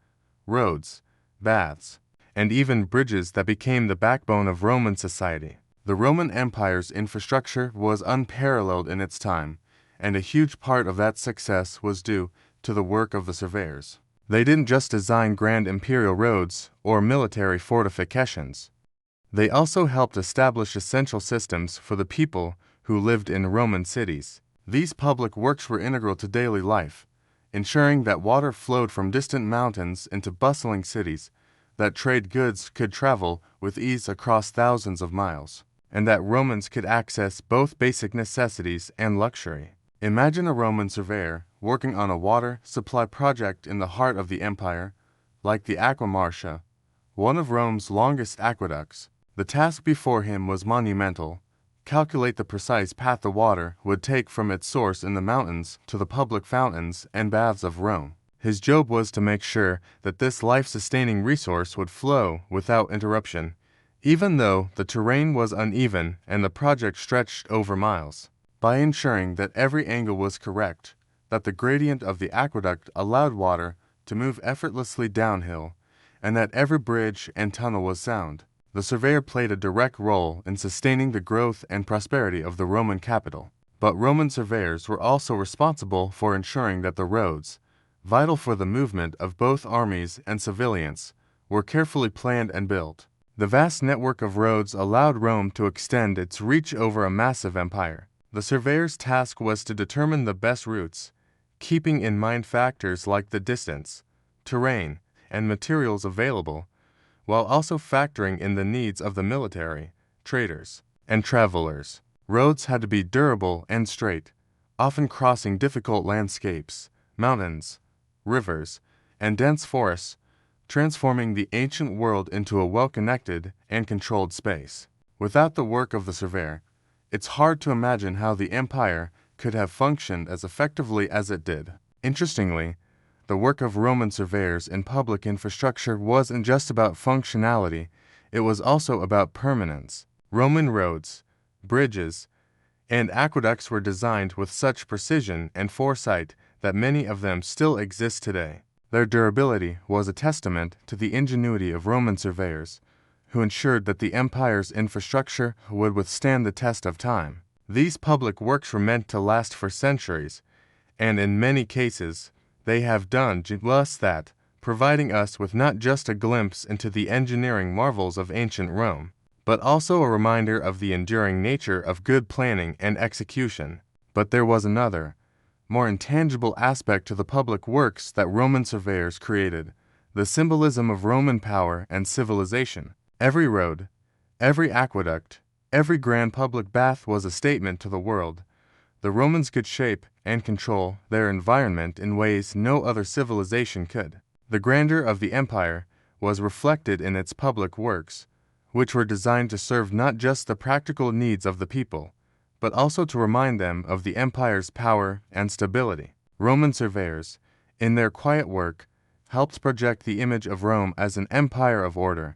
roads, baths, and even bridges that became the backbone of Roman society. The Roman Empire's infrastructure was unparalleled in its time, and a huge part of that success was due to the work of the surveyors. They didn't just design grand imperial roads or military fortifications. They also helped establish essential systems for the people who lived in Roman cities. These public works were integral to daily life, ensuring that water flowed from distant mountains into bustling cities, that trade goods could travel with ease across thousands of miles, and that Romans could access both basic necessities and luxury. Imagine a Roman surveyor working on a water supply project in the heart of the empire, like the Aqua Marcia, one of Rome's longest aqueducts. The task before him was monumental: calculate the precise path the water would take from its source in the mountains to the public fountains and baths of Rome. His job was to make sure that this life-sustaining resource would flow without interruption, even though the terrain was uneven and the project stretched over miles. By ensuring that every angle was correct, that the gradient of the aqueduct allowed water to move effortlessly downhill, and that every bridge and tunnel was sound, the surveyor played a direct role in sustaining the growth and prosperity of the Roman capital. But Roman surveyors were also responsible for ensuring that the roads, vital for the movement of both armies and civilians, were carefully planned and built. The vast network of roads allowed Rome to extend its reach over a massive empire. The surveyor's task was to determine the best routes, keeping in mind factors like the distance, terrain, and materials available, while also factoring in the needs of the military, traders, and travelers. Roads had to be durable and straight, often crossing difficult landscapes, mountains, rivers, and dense forests, transforming the ancient world into a well-connected and controlled space. Without the work of the surveyor, it's hard to imagine how the empire could have functioned as effectively as it did. Interestingly, the work of Roman surveyors in public infrastructure wasn't just about functionality, it was also about permanence. Roman roads, bridges, and aqueducts were designed with such precision and foresight that many of them still exist today. Their durability was a testament to the ingenuity of Roman surveyors, who ensured that the empire's infrastructure would withstand the test of time. These public works were meant to last for centuries, and in many cases, they have done just that, providing us with not just a glimpse into the engineering marvels of ancient Rome, but also a reminder of the enduring nature of good planning and execution. But there was another, more intangible aspect to the public works that Roman surveyors created: the symbolism of Roman power and civilization. Every road, every aqueduct, every grand public bath was a statement to the world. The Romans could shape and control their environment in ways no other civilization could. The grandeur of the empire was reflected in its public works, which were designed to serve not just the practical needs of the people, but also to remind them of the empire's power and stability. Roman surveyors, in their quiet work, helped project the image of Rome as an empire of order,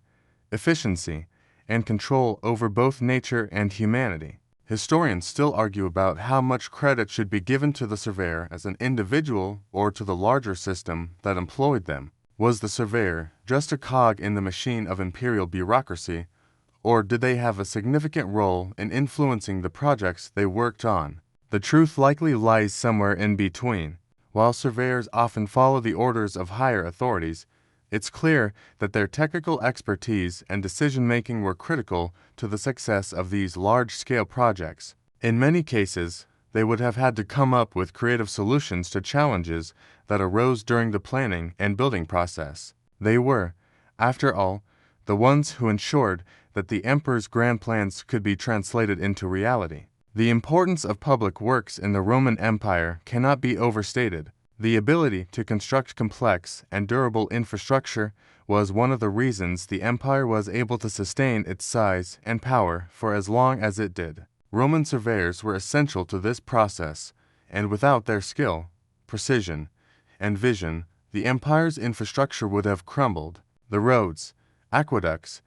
efficiency, and control over both nature and humanity. Historians still argue about how much credit should be given to the surveyor as an individual or to the larger system that employed them. Was the surveyor just a cog in the machine of imperial bureaucracy, or did they have a significant role in influencing the projects they worked on? The truth likely lies somewhere in between. While surveyors often follow the orders of higher authorities, it's clear that their technical expertise and decision-making were critical to the success of these large-scale projects. In many cases, they would have had to come up with creative solutions to challenges that arose during the planning and building process. They were, after all, the ones who ensured that the emperor's grand plans could be translated into reality. The importance of public works in the Roman Empire cannot be overstated. The ability to construct complex and durable infrastructure was one of the reasons the empire was able to sustain its size and power for as long as it did. Roman surveyors were essential to this process, and without their skill, precision, and vision, the empire's infrastructure would have crumbled. The roads, aqueducts,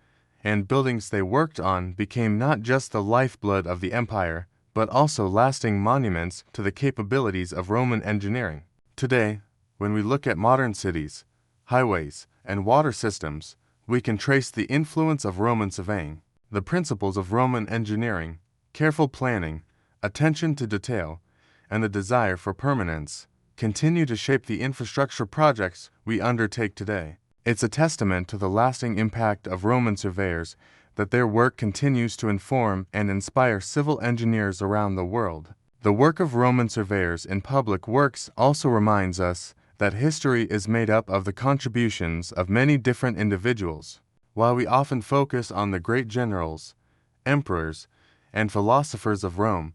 and buildings they worked on became not just the lifeblood of the empire, but also lasting monuments to the capabilities of Roman engineering. Today, when we look at modern cities, highways, and water systems, we can trace the influence of Roman surveying. The principles of Roman engineering, careful planning, attention to detail, and a desire for permanence continue to shape the infrastructure projects we undertake today. It's a testament to the lasting impact of Roman surveyors that their work continues to inform and inspire civil engineers around the world. The work of Roman surveyors in public works also reminds us that history is made up of the contributions of many different individuals. While we often focus on the great generals, emperors, and philosophers of Rome,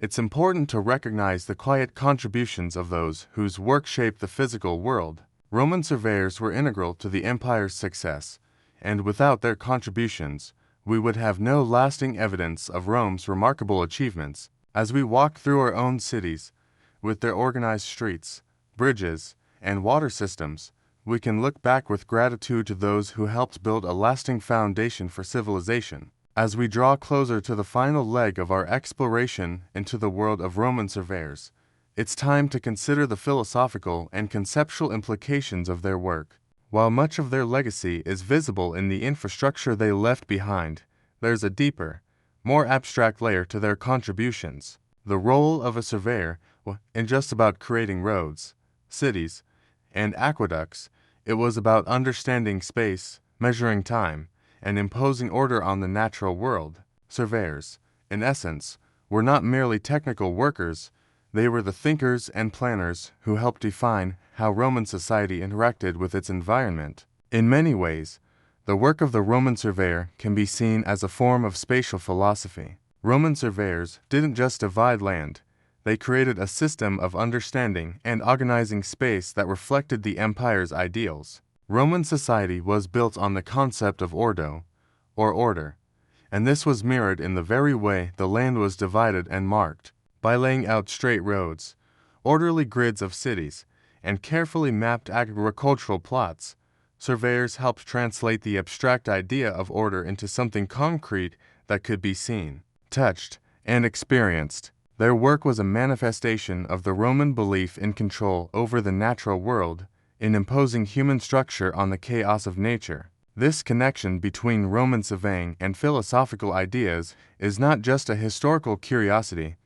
it's important to recognize the quiet contributions of those whose work shaped the physical world. Roman surveyors were integral to the empire's success, and without their contributions, we would have no lasting evidence of Rome's remarkable achievements. As we walk through our own cities, with their organized streets, bridges, and water systems, we can look back with gratitude to those who helped build a lasting foundation for civilization. As we draw closer to the final leg of our exploration into the world of Roman surveyors, it's time to consider the philosophical and conceptual implications of their work. While much of their legacy is visible in the infrastructure they left behind, there's a deeper, more abstract layer to their contributions. The role of a surveyor isn't just about creating roads, cities, and aqueducts. It was about understanding space, measuring time, and imposing order on the natural world. Surveyors, in essence, were not merely technical workers, they were the thinkers and planners who helped define how Roman society interacted with its environment. In many ways, the work of the Roman surveyor can be seen as a form of spatial philosophy. Roman surveyors didn't just divide land, they created a system of understanding and organizing space that reflected the empire's ideals. Roman society was built on the concept of ordo, or order, and this was mirrored in the very way the land was divided and marked. By laying out straight roads, orderly grids of cities, and carefully mapped agricultural plots, surveyors helped translate the abstract idea of order into something concrete that could be seen, touched, and experienced. Their work was a manifestation of the Roman belief in control over the natural world, in imposing human structure on the chaos of nature. This connection between Roman surveying and philosophical ideas is not just a historical curiosity,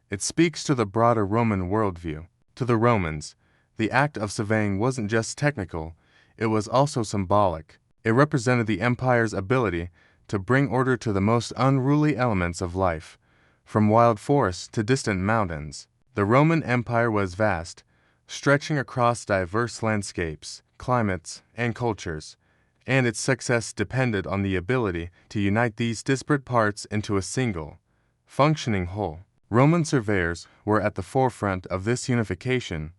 it speaks to the broader Roman worldview. To the Romans, the act of surveying wasn't just technical, it was also symbolic. It represented the empire's ability to bring order to the most unruly elements of life, from wild forests to distant mountains. The Roman Empire was vast, stretching across diverse landscapes, climates, and cultures, and its success depended on the ability to unite these disparate parts into a single, functioning whole. Roman surveyors were at the forefront of this unification,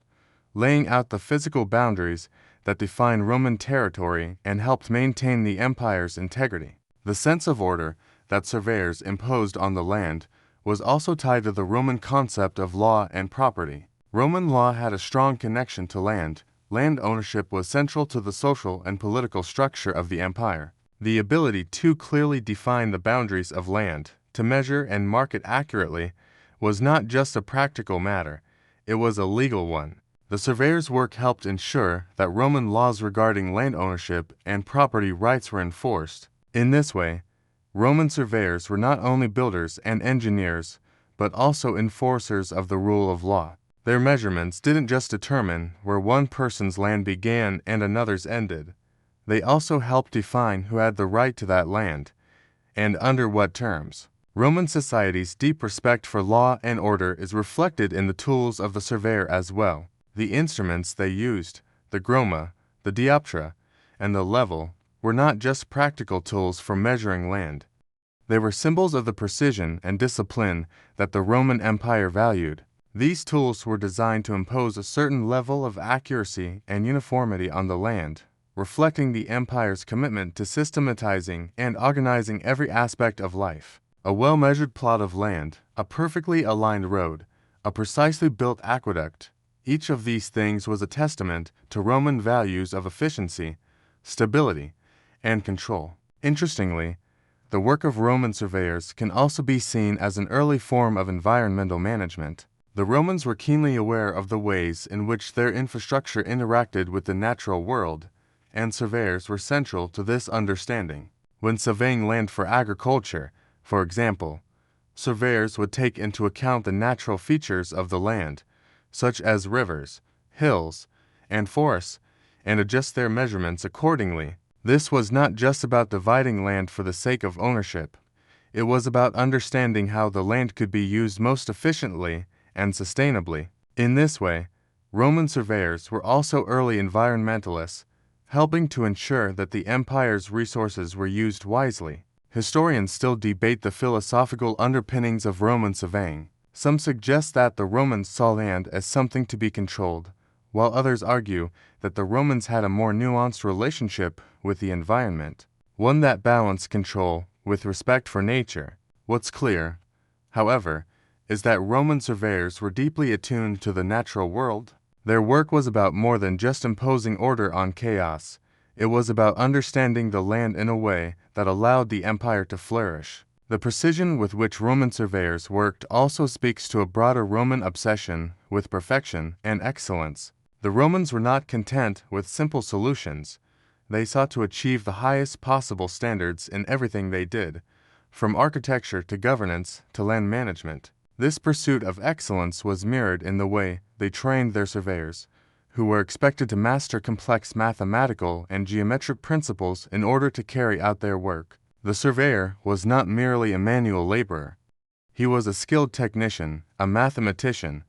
laying out the physical boundaries that defined Roman territory and helped maintain the empire's integrity. The sense of order that surveyors imposed on the land was also tied to the Roman concept of law and property. Roman law had a strong connection to land. Land ownership was central to the social and political structure of the empire. The ability to clearly define the boundaries of land, to measure and mark it accurately, was not just a practical matter, it was a legal one. The surveyor's work helped ensure that Roman laws regarding land ownership and property rights were enforced. In this way, Roman surveyors were not only builders and engineers, but also enforcers of the rule of law. Their measurements didn't just determine where one person's land began and another's ended. They also helped define who had the right to that land, and under what terms. Roman society's deep respect for law and order is reflected in the tools of the surveyor as well. The instruments they used, the groma, the dioptra, and the level, were not just practical tools for measuring land. They were symbols of the precision and discipline that the Roman Empire valued. These tools were designed to impose a certain level of accuracy and uniformity on the land, reflecting the empire's commitment to systematizing and organizing every aspect of life. A well-measured plot of land, a perfectly aligned road, a precisely built aqueduct, each of these things was a testament to Roman values of efficiency, stability, and control. Interestingly, the work of Roman surveyors can also be seen as an early form of environmental management. The Romans were keenly aware of the ways in which their infrastructure interacted with the natural world, and surveyors were central to this understanding. When surveying land for agriculture, for example, surveyors would take into account the natural features of the land, such as rivers, hills, and forests, and adjust their measurements accordingly. This was not just about dividing land for the sake of ownership. It was about understanding how the land could be used most efficiently and sustainably. In this way, Roman surveyors were also early environmentalists, helping to ensure that the empire's resources were used wisely. Historians still debate the philosophical underpinnings of Roman surveying. Some suggest that the Romans saw land as something to be controlled, while others argue that the Romans had a more nuanced relationship with the environment, one that balanced control with respect for nature. What's clear, however, is that Roman surveyors were deeply attuned to the natural world. Their work was about more than just imposing order on chaos. It was about understanding the land in a way that allowed the empire to flourish. The precision with which Roman surveyors worked also speaks to a broader Roman obsession with perfection and excellence. The Romans were not content with simple solutions. They sought to achieve the highest possible standards in everything they did, from architecture to governance to land management. This pursuit of excellence was mirrored in the way they trained their surveyors, who were expected to master complex mathematical and geometric principles in order to carry out their work. The surveyor was not merely a manual laborer. He was a skilled technician, a mathematician,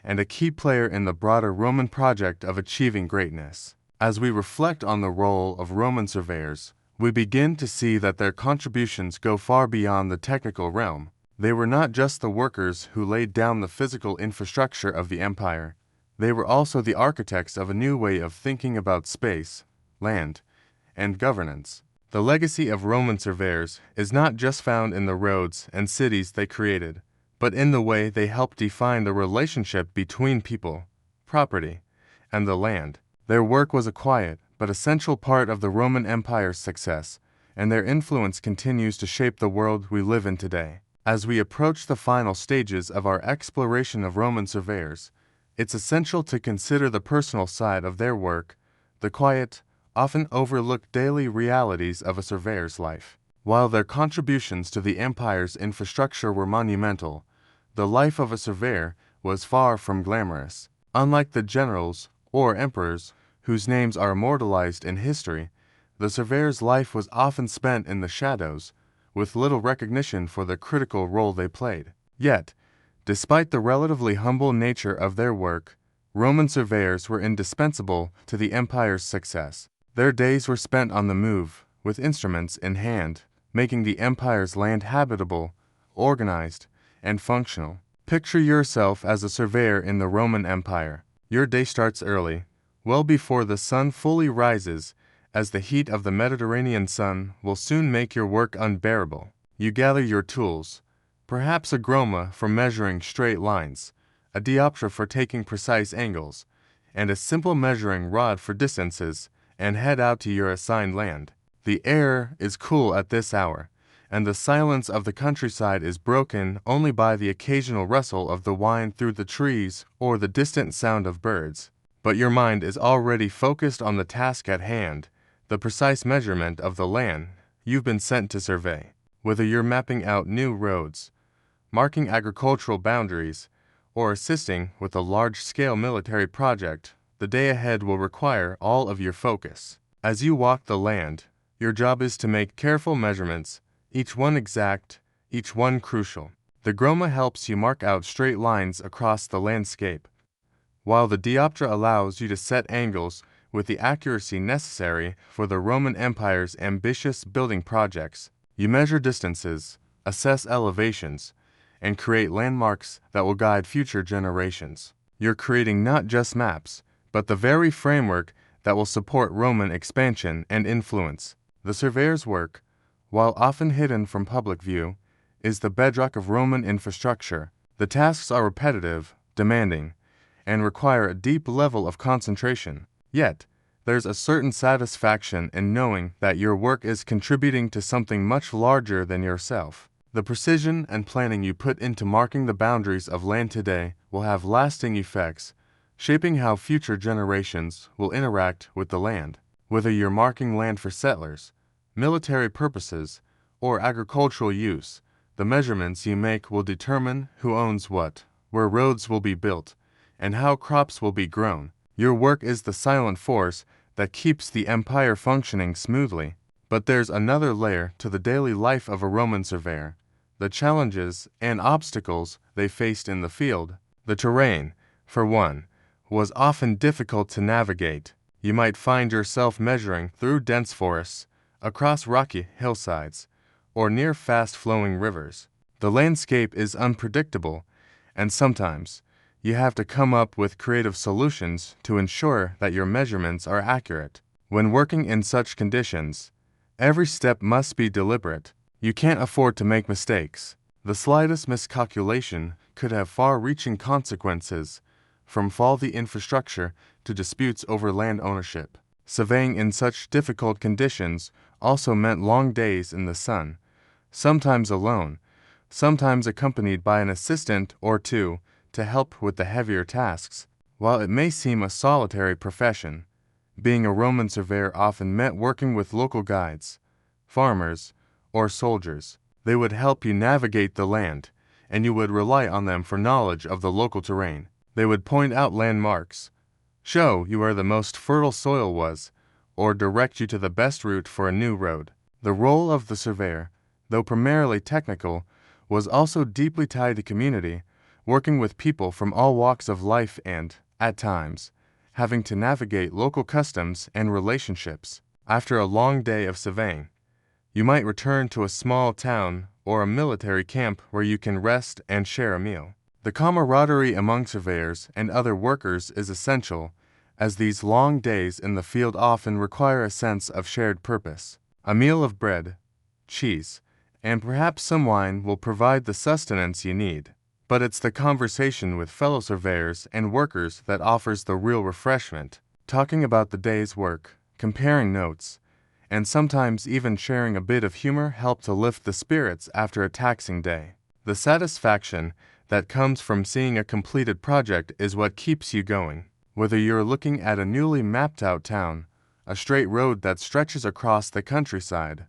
and a key player in the broader Roman project of achieving greatness. As we reflect on the role of Roman surveyors, we begin to see that their contributions go far beyond the technical realm. They were not just the workers who laid down the physical infrastructure of the empire. They were also the architects of a new way of thinking about space, land, and governance. The legacy of Roman surveyors is not just found in the roads and cities they created, but in the way they helped define the relationship between people, property, and the land. Their work was a quiet but essential part of the Roman Empire's success, and their influence continues to shape the world we live in today. As we approach the final stages of our exploration of Roman surveyors, it's essential to consider the personal side of their work, the quiet, often overlooked daily realities of a surveyor's life. While their contributions to the empire's infrastructure were monumental, the life of a surveyor was far from glamorous. Unlike the generals or emperors whose names are immortalized in history, the surveyor's life was often spent in the shadows, with little recognition for the critical role they played. Yet, despite the relatively humble nature of their work, Roman surveyors were indispensable to the empire's success. Their days were spent on the move, with instruments in hand, making the empire's land habitable, organized, and functional. Picture yourself as a surveyor in the Roman Empire. Your day starts early, well before the sun fully rises, as the heat of the Mediterranean sun will soon make your work unbearable. You gather your tools, perhaps a groma for measuring straight lines, a diopter for taking precise angles, and a simple measuring rod for distances, and head out to your assigned land. The air is cool at this hour, and the silence of the countryside is broken only by the occasional rustle of the wind through the trees or the distant sound of birds. But your mind is already focused on the task at hand, the precise measurement of the land you've been sent to survey. Whether you're mapping out new roads, marking agricultural boundaries, or assisting with a large-scale military project, the day ahead will require all of your focus. As you walk the land, your job is to make careful measurements, each one exact, each one crucial. The groma helps you mark out straight lines across the landscape, while the diopter allows you to set angles with the accuracy necessary for the Roman Empire's ambitious building projects. You measure distances, assess elevations, and create landmarks that will guide future generations. You're creating not just maps, but the very framework that will support Roman expansion and influence. The surveyor's work, while often hidden from public view, is the bedrock of Roman infrastructure. The tasks are repetitive, demanding, and require a deep level of concentration. Yet, there's a certain satisfaction in knowing that your work is contributing to something much larger than yourself. The precision and planning you put into marking the boundaries of land today will have lasting effects, shaping how future generations will interact with the land. Whether you're marking land for settlers, military purposes, or agricultural use, the measurements you make will determine who owns what, where roads will be built, and how crops will be grown. Your work is the silent force that keeps the empire functioning smoothly. But there's another layer to the daily life of a Roman surveyor: the challenges and obstacles they faced in the field. The terrain, for one, was often difficult to navigate. You might find yourself measuring through dense forests, across rocky hillsides, or near fast-flowing rivers. The landscape is unpredictable, and sometimes you have to come up with creative solutions to ensure that your measurements are accurate. When working in such conditions, every step must be deliberate. You can't afford to make mistakes. The slightest miscalculation could have far-reaching consequences, from faulty infrastructure to disputes over land ownership. Surveying in such difficult conditions also meant long days in the sun, sometimes alone, sometimes accompanied by an assistant or two to help with the heavier tasks. While it may seem a solitary profession, being a Roman surveyor often meant working with local guides, farmers, or soldiers. They would help you navigate the land, and you would rely on them for knowledge of the local terrain. They would point out landmarks, show you where the most fertile soil was, or direct you to the best route for a new road. The role of the surveyor, though primarily technical, was also deeply tied to community, working with people from all walks of life and, at times, having to navigate local customs and relationships. After a long day of surveying, you might return to a small town or a military camp where you can rest and share a meal. The camaraderie among surveyors and other workers is essential, as these long days in the field often require a sense of shared purpose. A meal of bread, cheese, and perhaps some wine will provide the sustenance you need. But it's the conversation with fellow surveyors and workers that offers the real refreshment. Talking about the day's work, comparing notes, and sometimes even sharing a bit of humor help to lift the spirits after a taxing day. The satisfaction that comes from seeing a completed project is what keeps you going. Whether you're looking at a newly mapped-out town, a straight road that stretches across the countryside,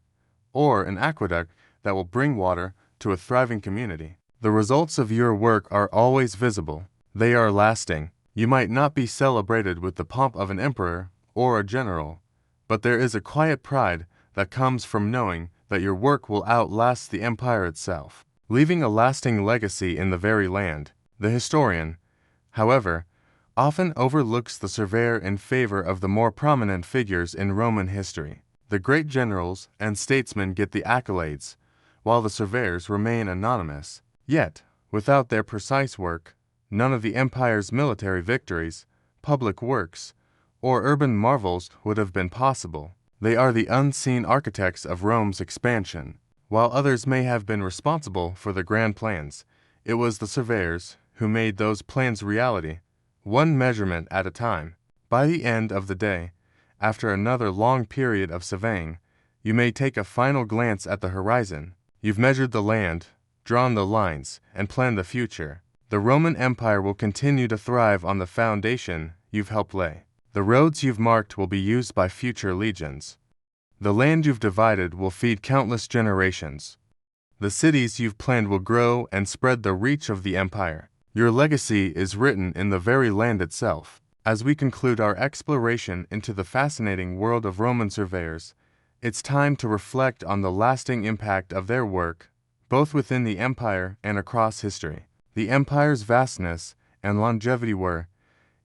or an aqueduct that will bring water to a thriving community, the results of your work are always visible. They are lasting. You might not be celebrated with the pomp of an emperor or a general, but there is a quiet pride that comes from knowing that your work will outlast the empire itself, leaving a lasting legacy in the very land. The historian, however, often overlooks the surveyor in favor of the more prominent figures in Roman history. The great generals and statesmen get the accolades, while the surveyors remain anonymous. Yet, without their precise work, none of the empire's military victories, public works, or urban marvels would have been possible. They are the unseen architects of Rome's expansion. While others may have been responsible for the grand plans, it was the surveyors who made those plans reality, one measurement at a time. By the end of the day, after another long period of surveying, you may take a final glance at the horizon. You've measured the land, drawn the lines, and planned the future. The Roman Empire will continue to thrive on the foundation you've helped lay. The roads you've marked will be used by future legions. The land you've divided will feed countless generations. The cities you've planned will grow and spread the reach of the empire. Your legacy is written in the very land itself. As we conclude our exploration into the fascinating world of Roman surveyors, it's time to reflect on the lasting impact of their work, both within the empire and across history. The empire's vastness and longevity were,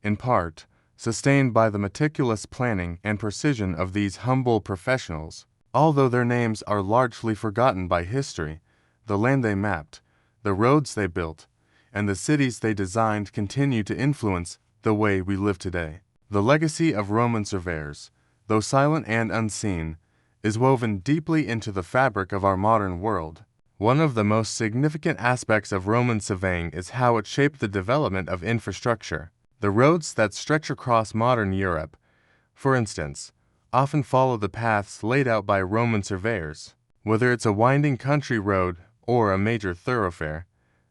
in part, sustained by the meticulous planning and precision of these humble professionals. Although their names are largely forgotten by history, the land they mapped, the roads they built, and the cities they designed continue to influence the way we live today. The legacy of Roman surveyors, though silent and unseen, is woven deeply into the fabric of our modern world. One of the most significant aspects of Roman surveying is how it shaped the development of infrastructure. The roads that stretch across modern Europe, for instance, often follow the paths laid out by Roman surveyors. Whether it's a winding country road or a major thoroughfare,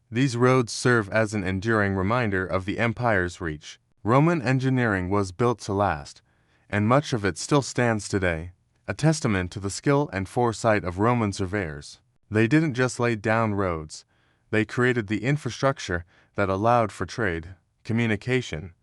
these roads serve as an enduring reminder of the empire's reach. Roman engineering was built to last, and much of it still stands today, a testament to the skill and foresight of Roman surveyors. They didn't just lay down roads, they created the infrastructure that allowed for trade, communication,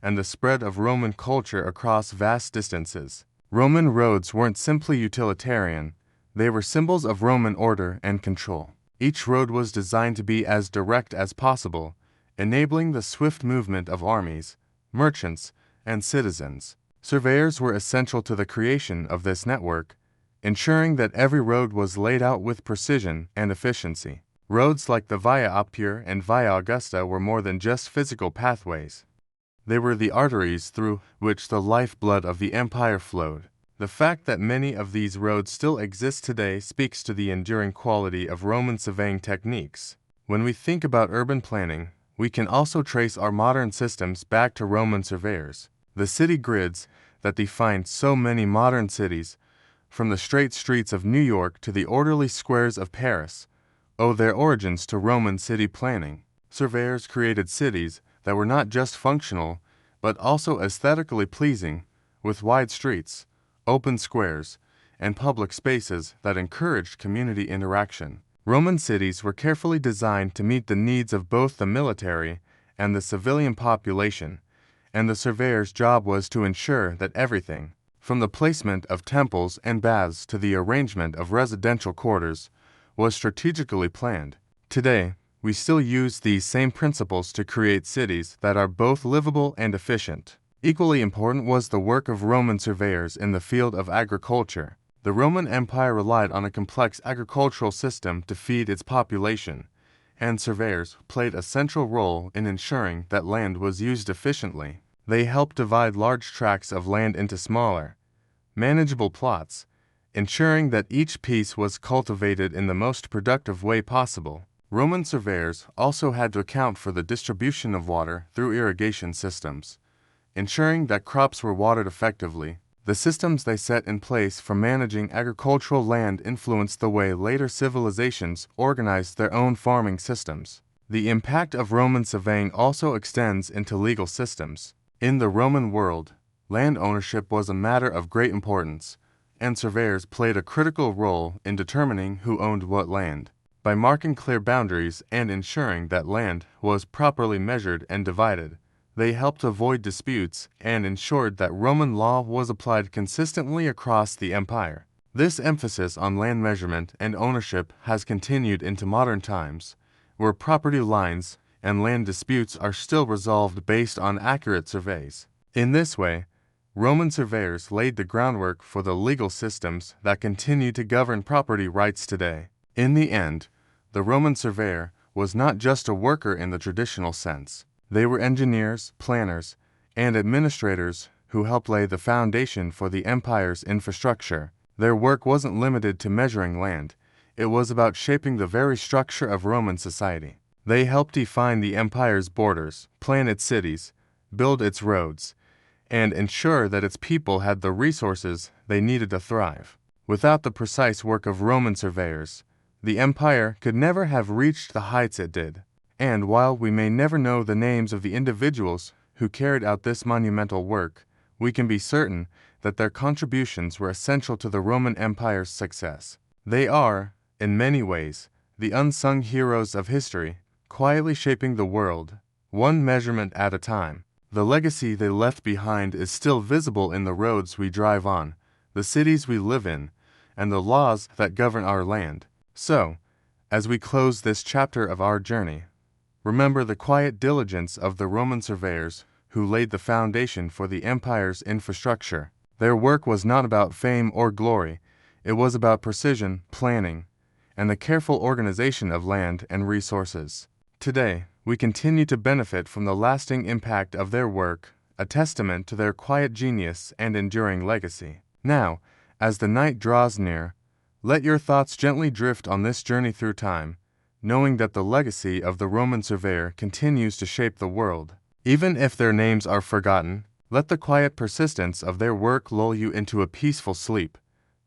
and the spread of Roman culture across vast distances. Roman roads weren't simply utilitarian, they were symbols of Roman order and control. Each road was designed to be as direct as possible, enabling the swift movement of armies, merchants, and citizens. Surveyors were essential to the creation of this network, ensuring that every road was laid out with precision and efficiency. Roads like the Via Appia and Via Augusta were more than just physical pathways. They were the arteries through which the lifeblood of the empire flowed. The fact that many of these roads still exist today speaks to the enduring quality of Roman surveying techniques. When we think about urban planning, we can also trace our modern systems back to Roman surveyors. The city grids that defined so many modern cities, from the straight streets of New York to the orderly squares of Paris, owe their origins to Roman city planning. Surveyors created cities that were not just functional, but also aesthetically pleasing, with wide streets, open squares, and public spaces that encouraged community interaction. Roman cities were carefully designed to meet the needs of both the military and the civilian population, and the surveyor's job was to ensure that everything, from the placement of temples and baths to the arrangement of residential quarters, was strategically planned. Today, we still use these same principles to create cities that are both livable and efficient. Equally important was the work of Roman surveyors in the field of agriculture. The Roman Empire relied on a complex agricultural system to feed its population, and surveyors played a central role in ensuring that land was used efficiently. They helped divide large tracts of land into smaller, manageable plots, ensuring that each piece was cultivated in the most productive way possible. Roman surveyors also had to account for the distribution of water through irrigation systems, ensuring that crops were watered effectively. The systems they set in place for managing agricultural land influenced the way later civilizations organized their own farming systems. The impact of Roman surveying also extends into legal systems. In the Roman world, land ownership was a matter of great importance, and surveyors played a critical role in determining who owned what land. By marking clear boundaries and ensuring that land was properly measured and divided, they helped avoid disputes and ensured that Roman law was applied consistently across the empire. This emphasis on land measurement and ownership has continued into modern times, where property lines and land disputes are still resolved based on accurate surveys. In this way, Roman surveyors laid the groundwork for the legal systems that continue to govern property rights today. In the end, the Roman surveyor was not just a worker in the traditional sense. They were engineers, planners, and administrators who helped lay the foundation for the empire's infrastructure. Their work wasn't limited to measuring land, it was about shaping the very structure of Roman society. They helped define the empire's borders, plan its cities, build its roads, and ensure that its people had the resources they needed to thrive. Without the precise work of Roman surveyors, the empire could never have reached the heights it did. And while we may never know the names of the individuals who carried out this monumental work, we can be certain that their contributions were essential to the Roman Empire's success. They are, in many ways, the unsung heroes of history, quietly shaping the world, one measurement at a time. The legacy they left behind is still visible in the roads we drive on, the cities we live in, and the laws that govern our land. So, as we close this chapter of our journey, remember the quiet diligence of the Roman surveyors who laid the foundation for the empire's infrastructure. Their work was not about fame or glory, it was about precision, planning, and the careful organization of land and resources. Today, we continue to benefit from the lasting impact of their work, a testament to their quiet genius and enduring legacy. Now, as the night draws near, let your thoughts gently drift on this journey through time, knowing that the legacy of the Roman surveyor continues to shape the world. Even if their names are forgotten, let the quiet persistence of their work lull you into a peaceful sleep,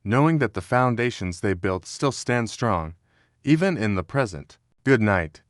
knowing that the foundations they built still stand strong, even in the present. Good night.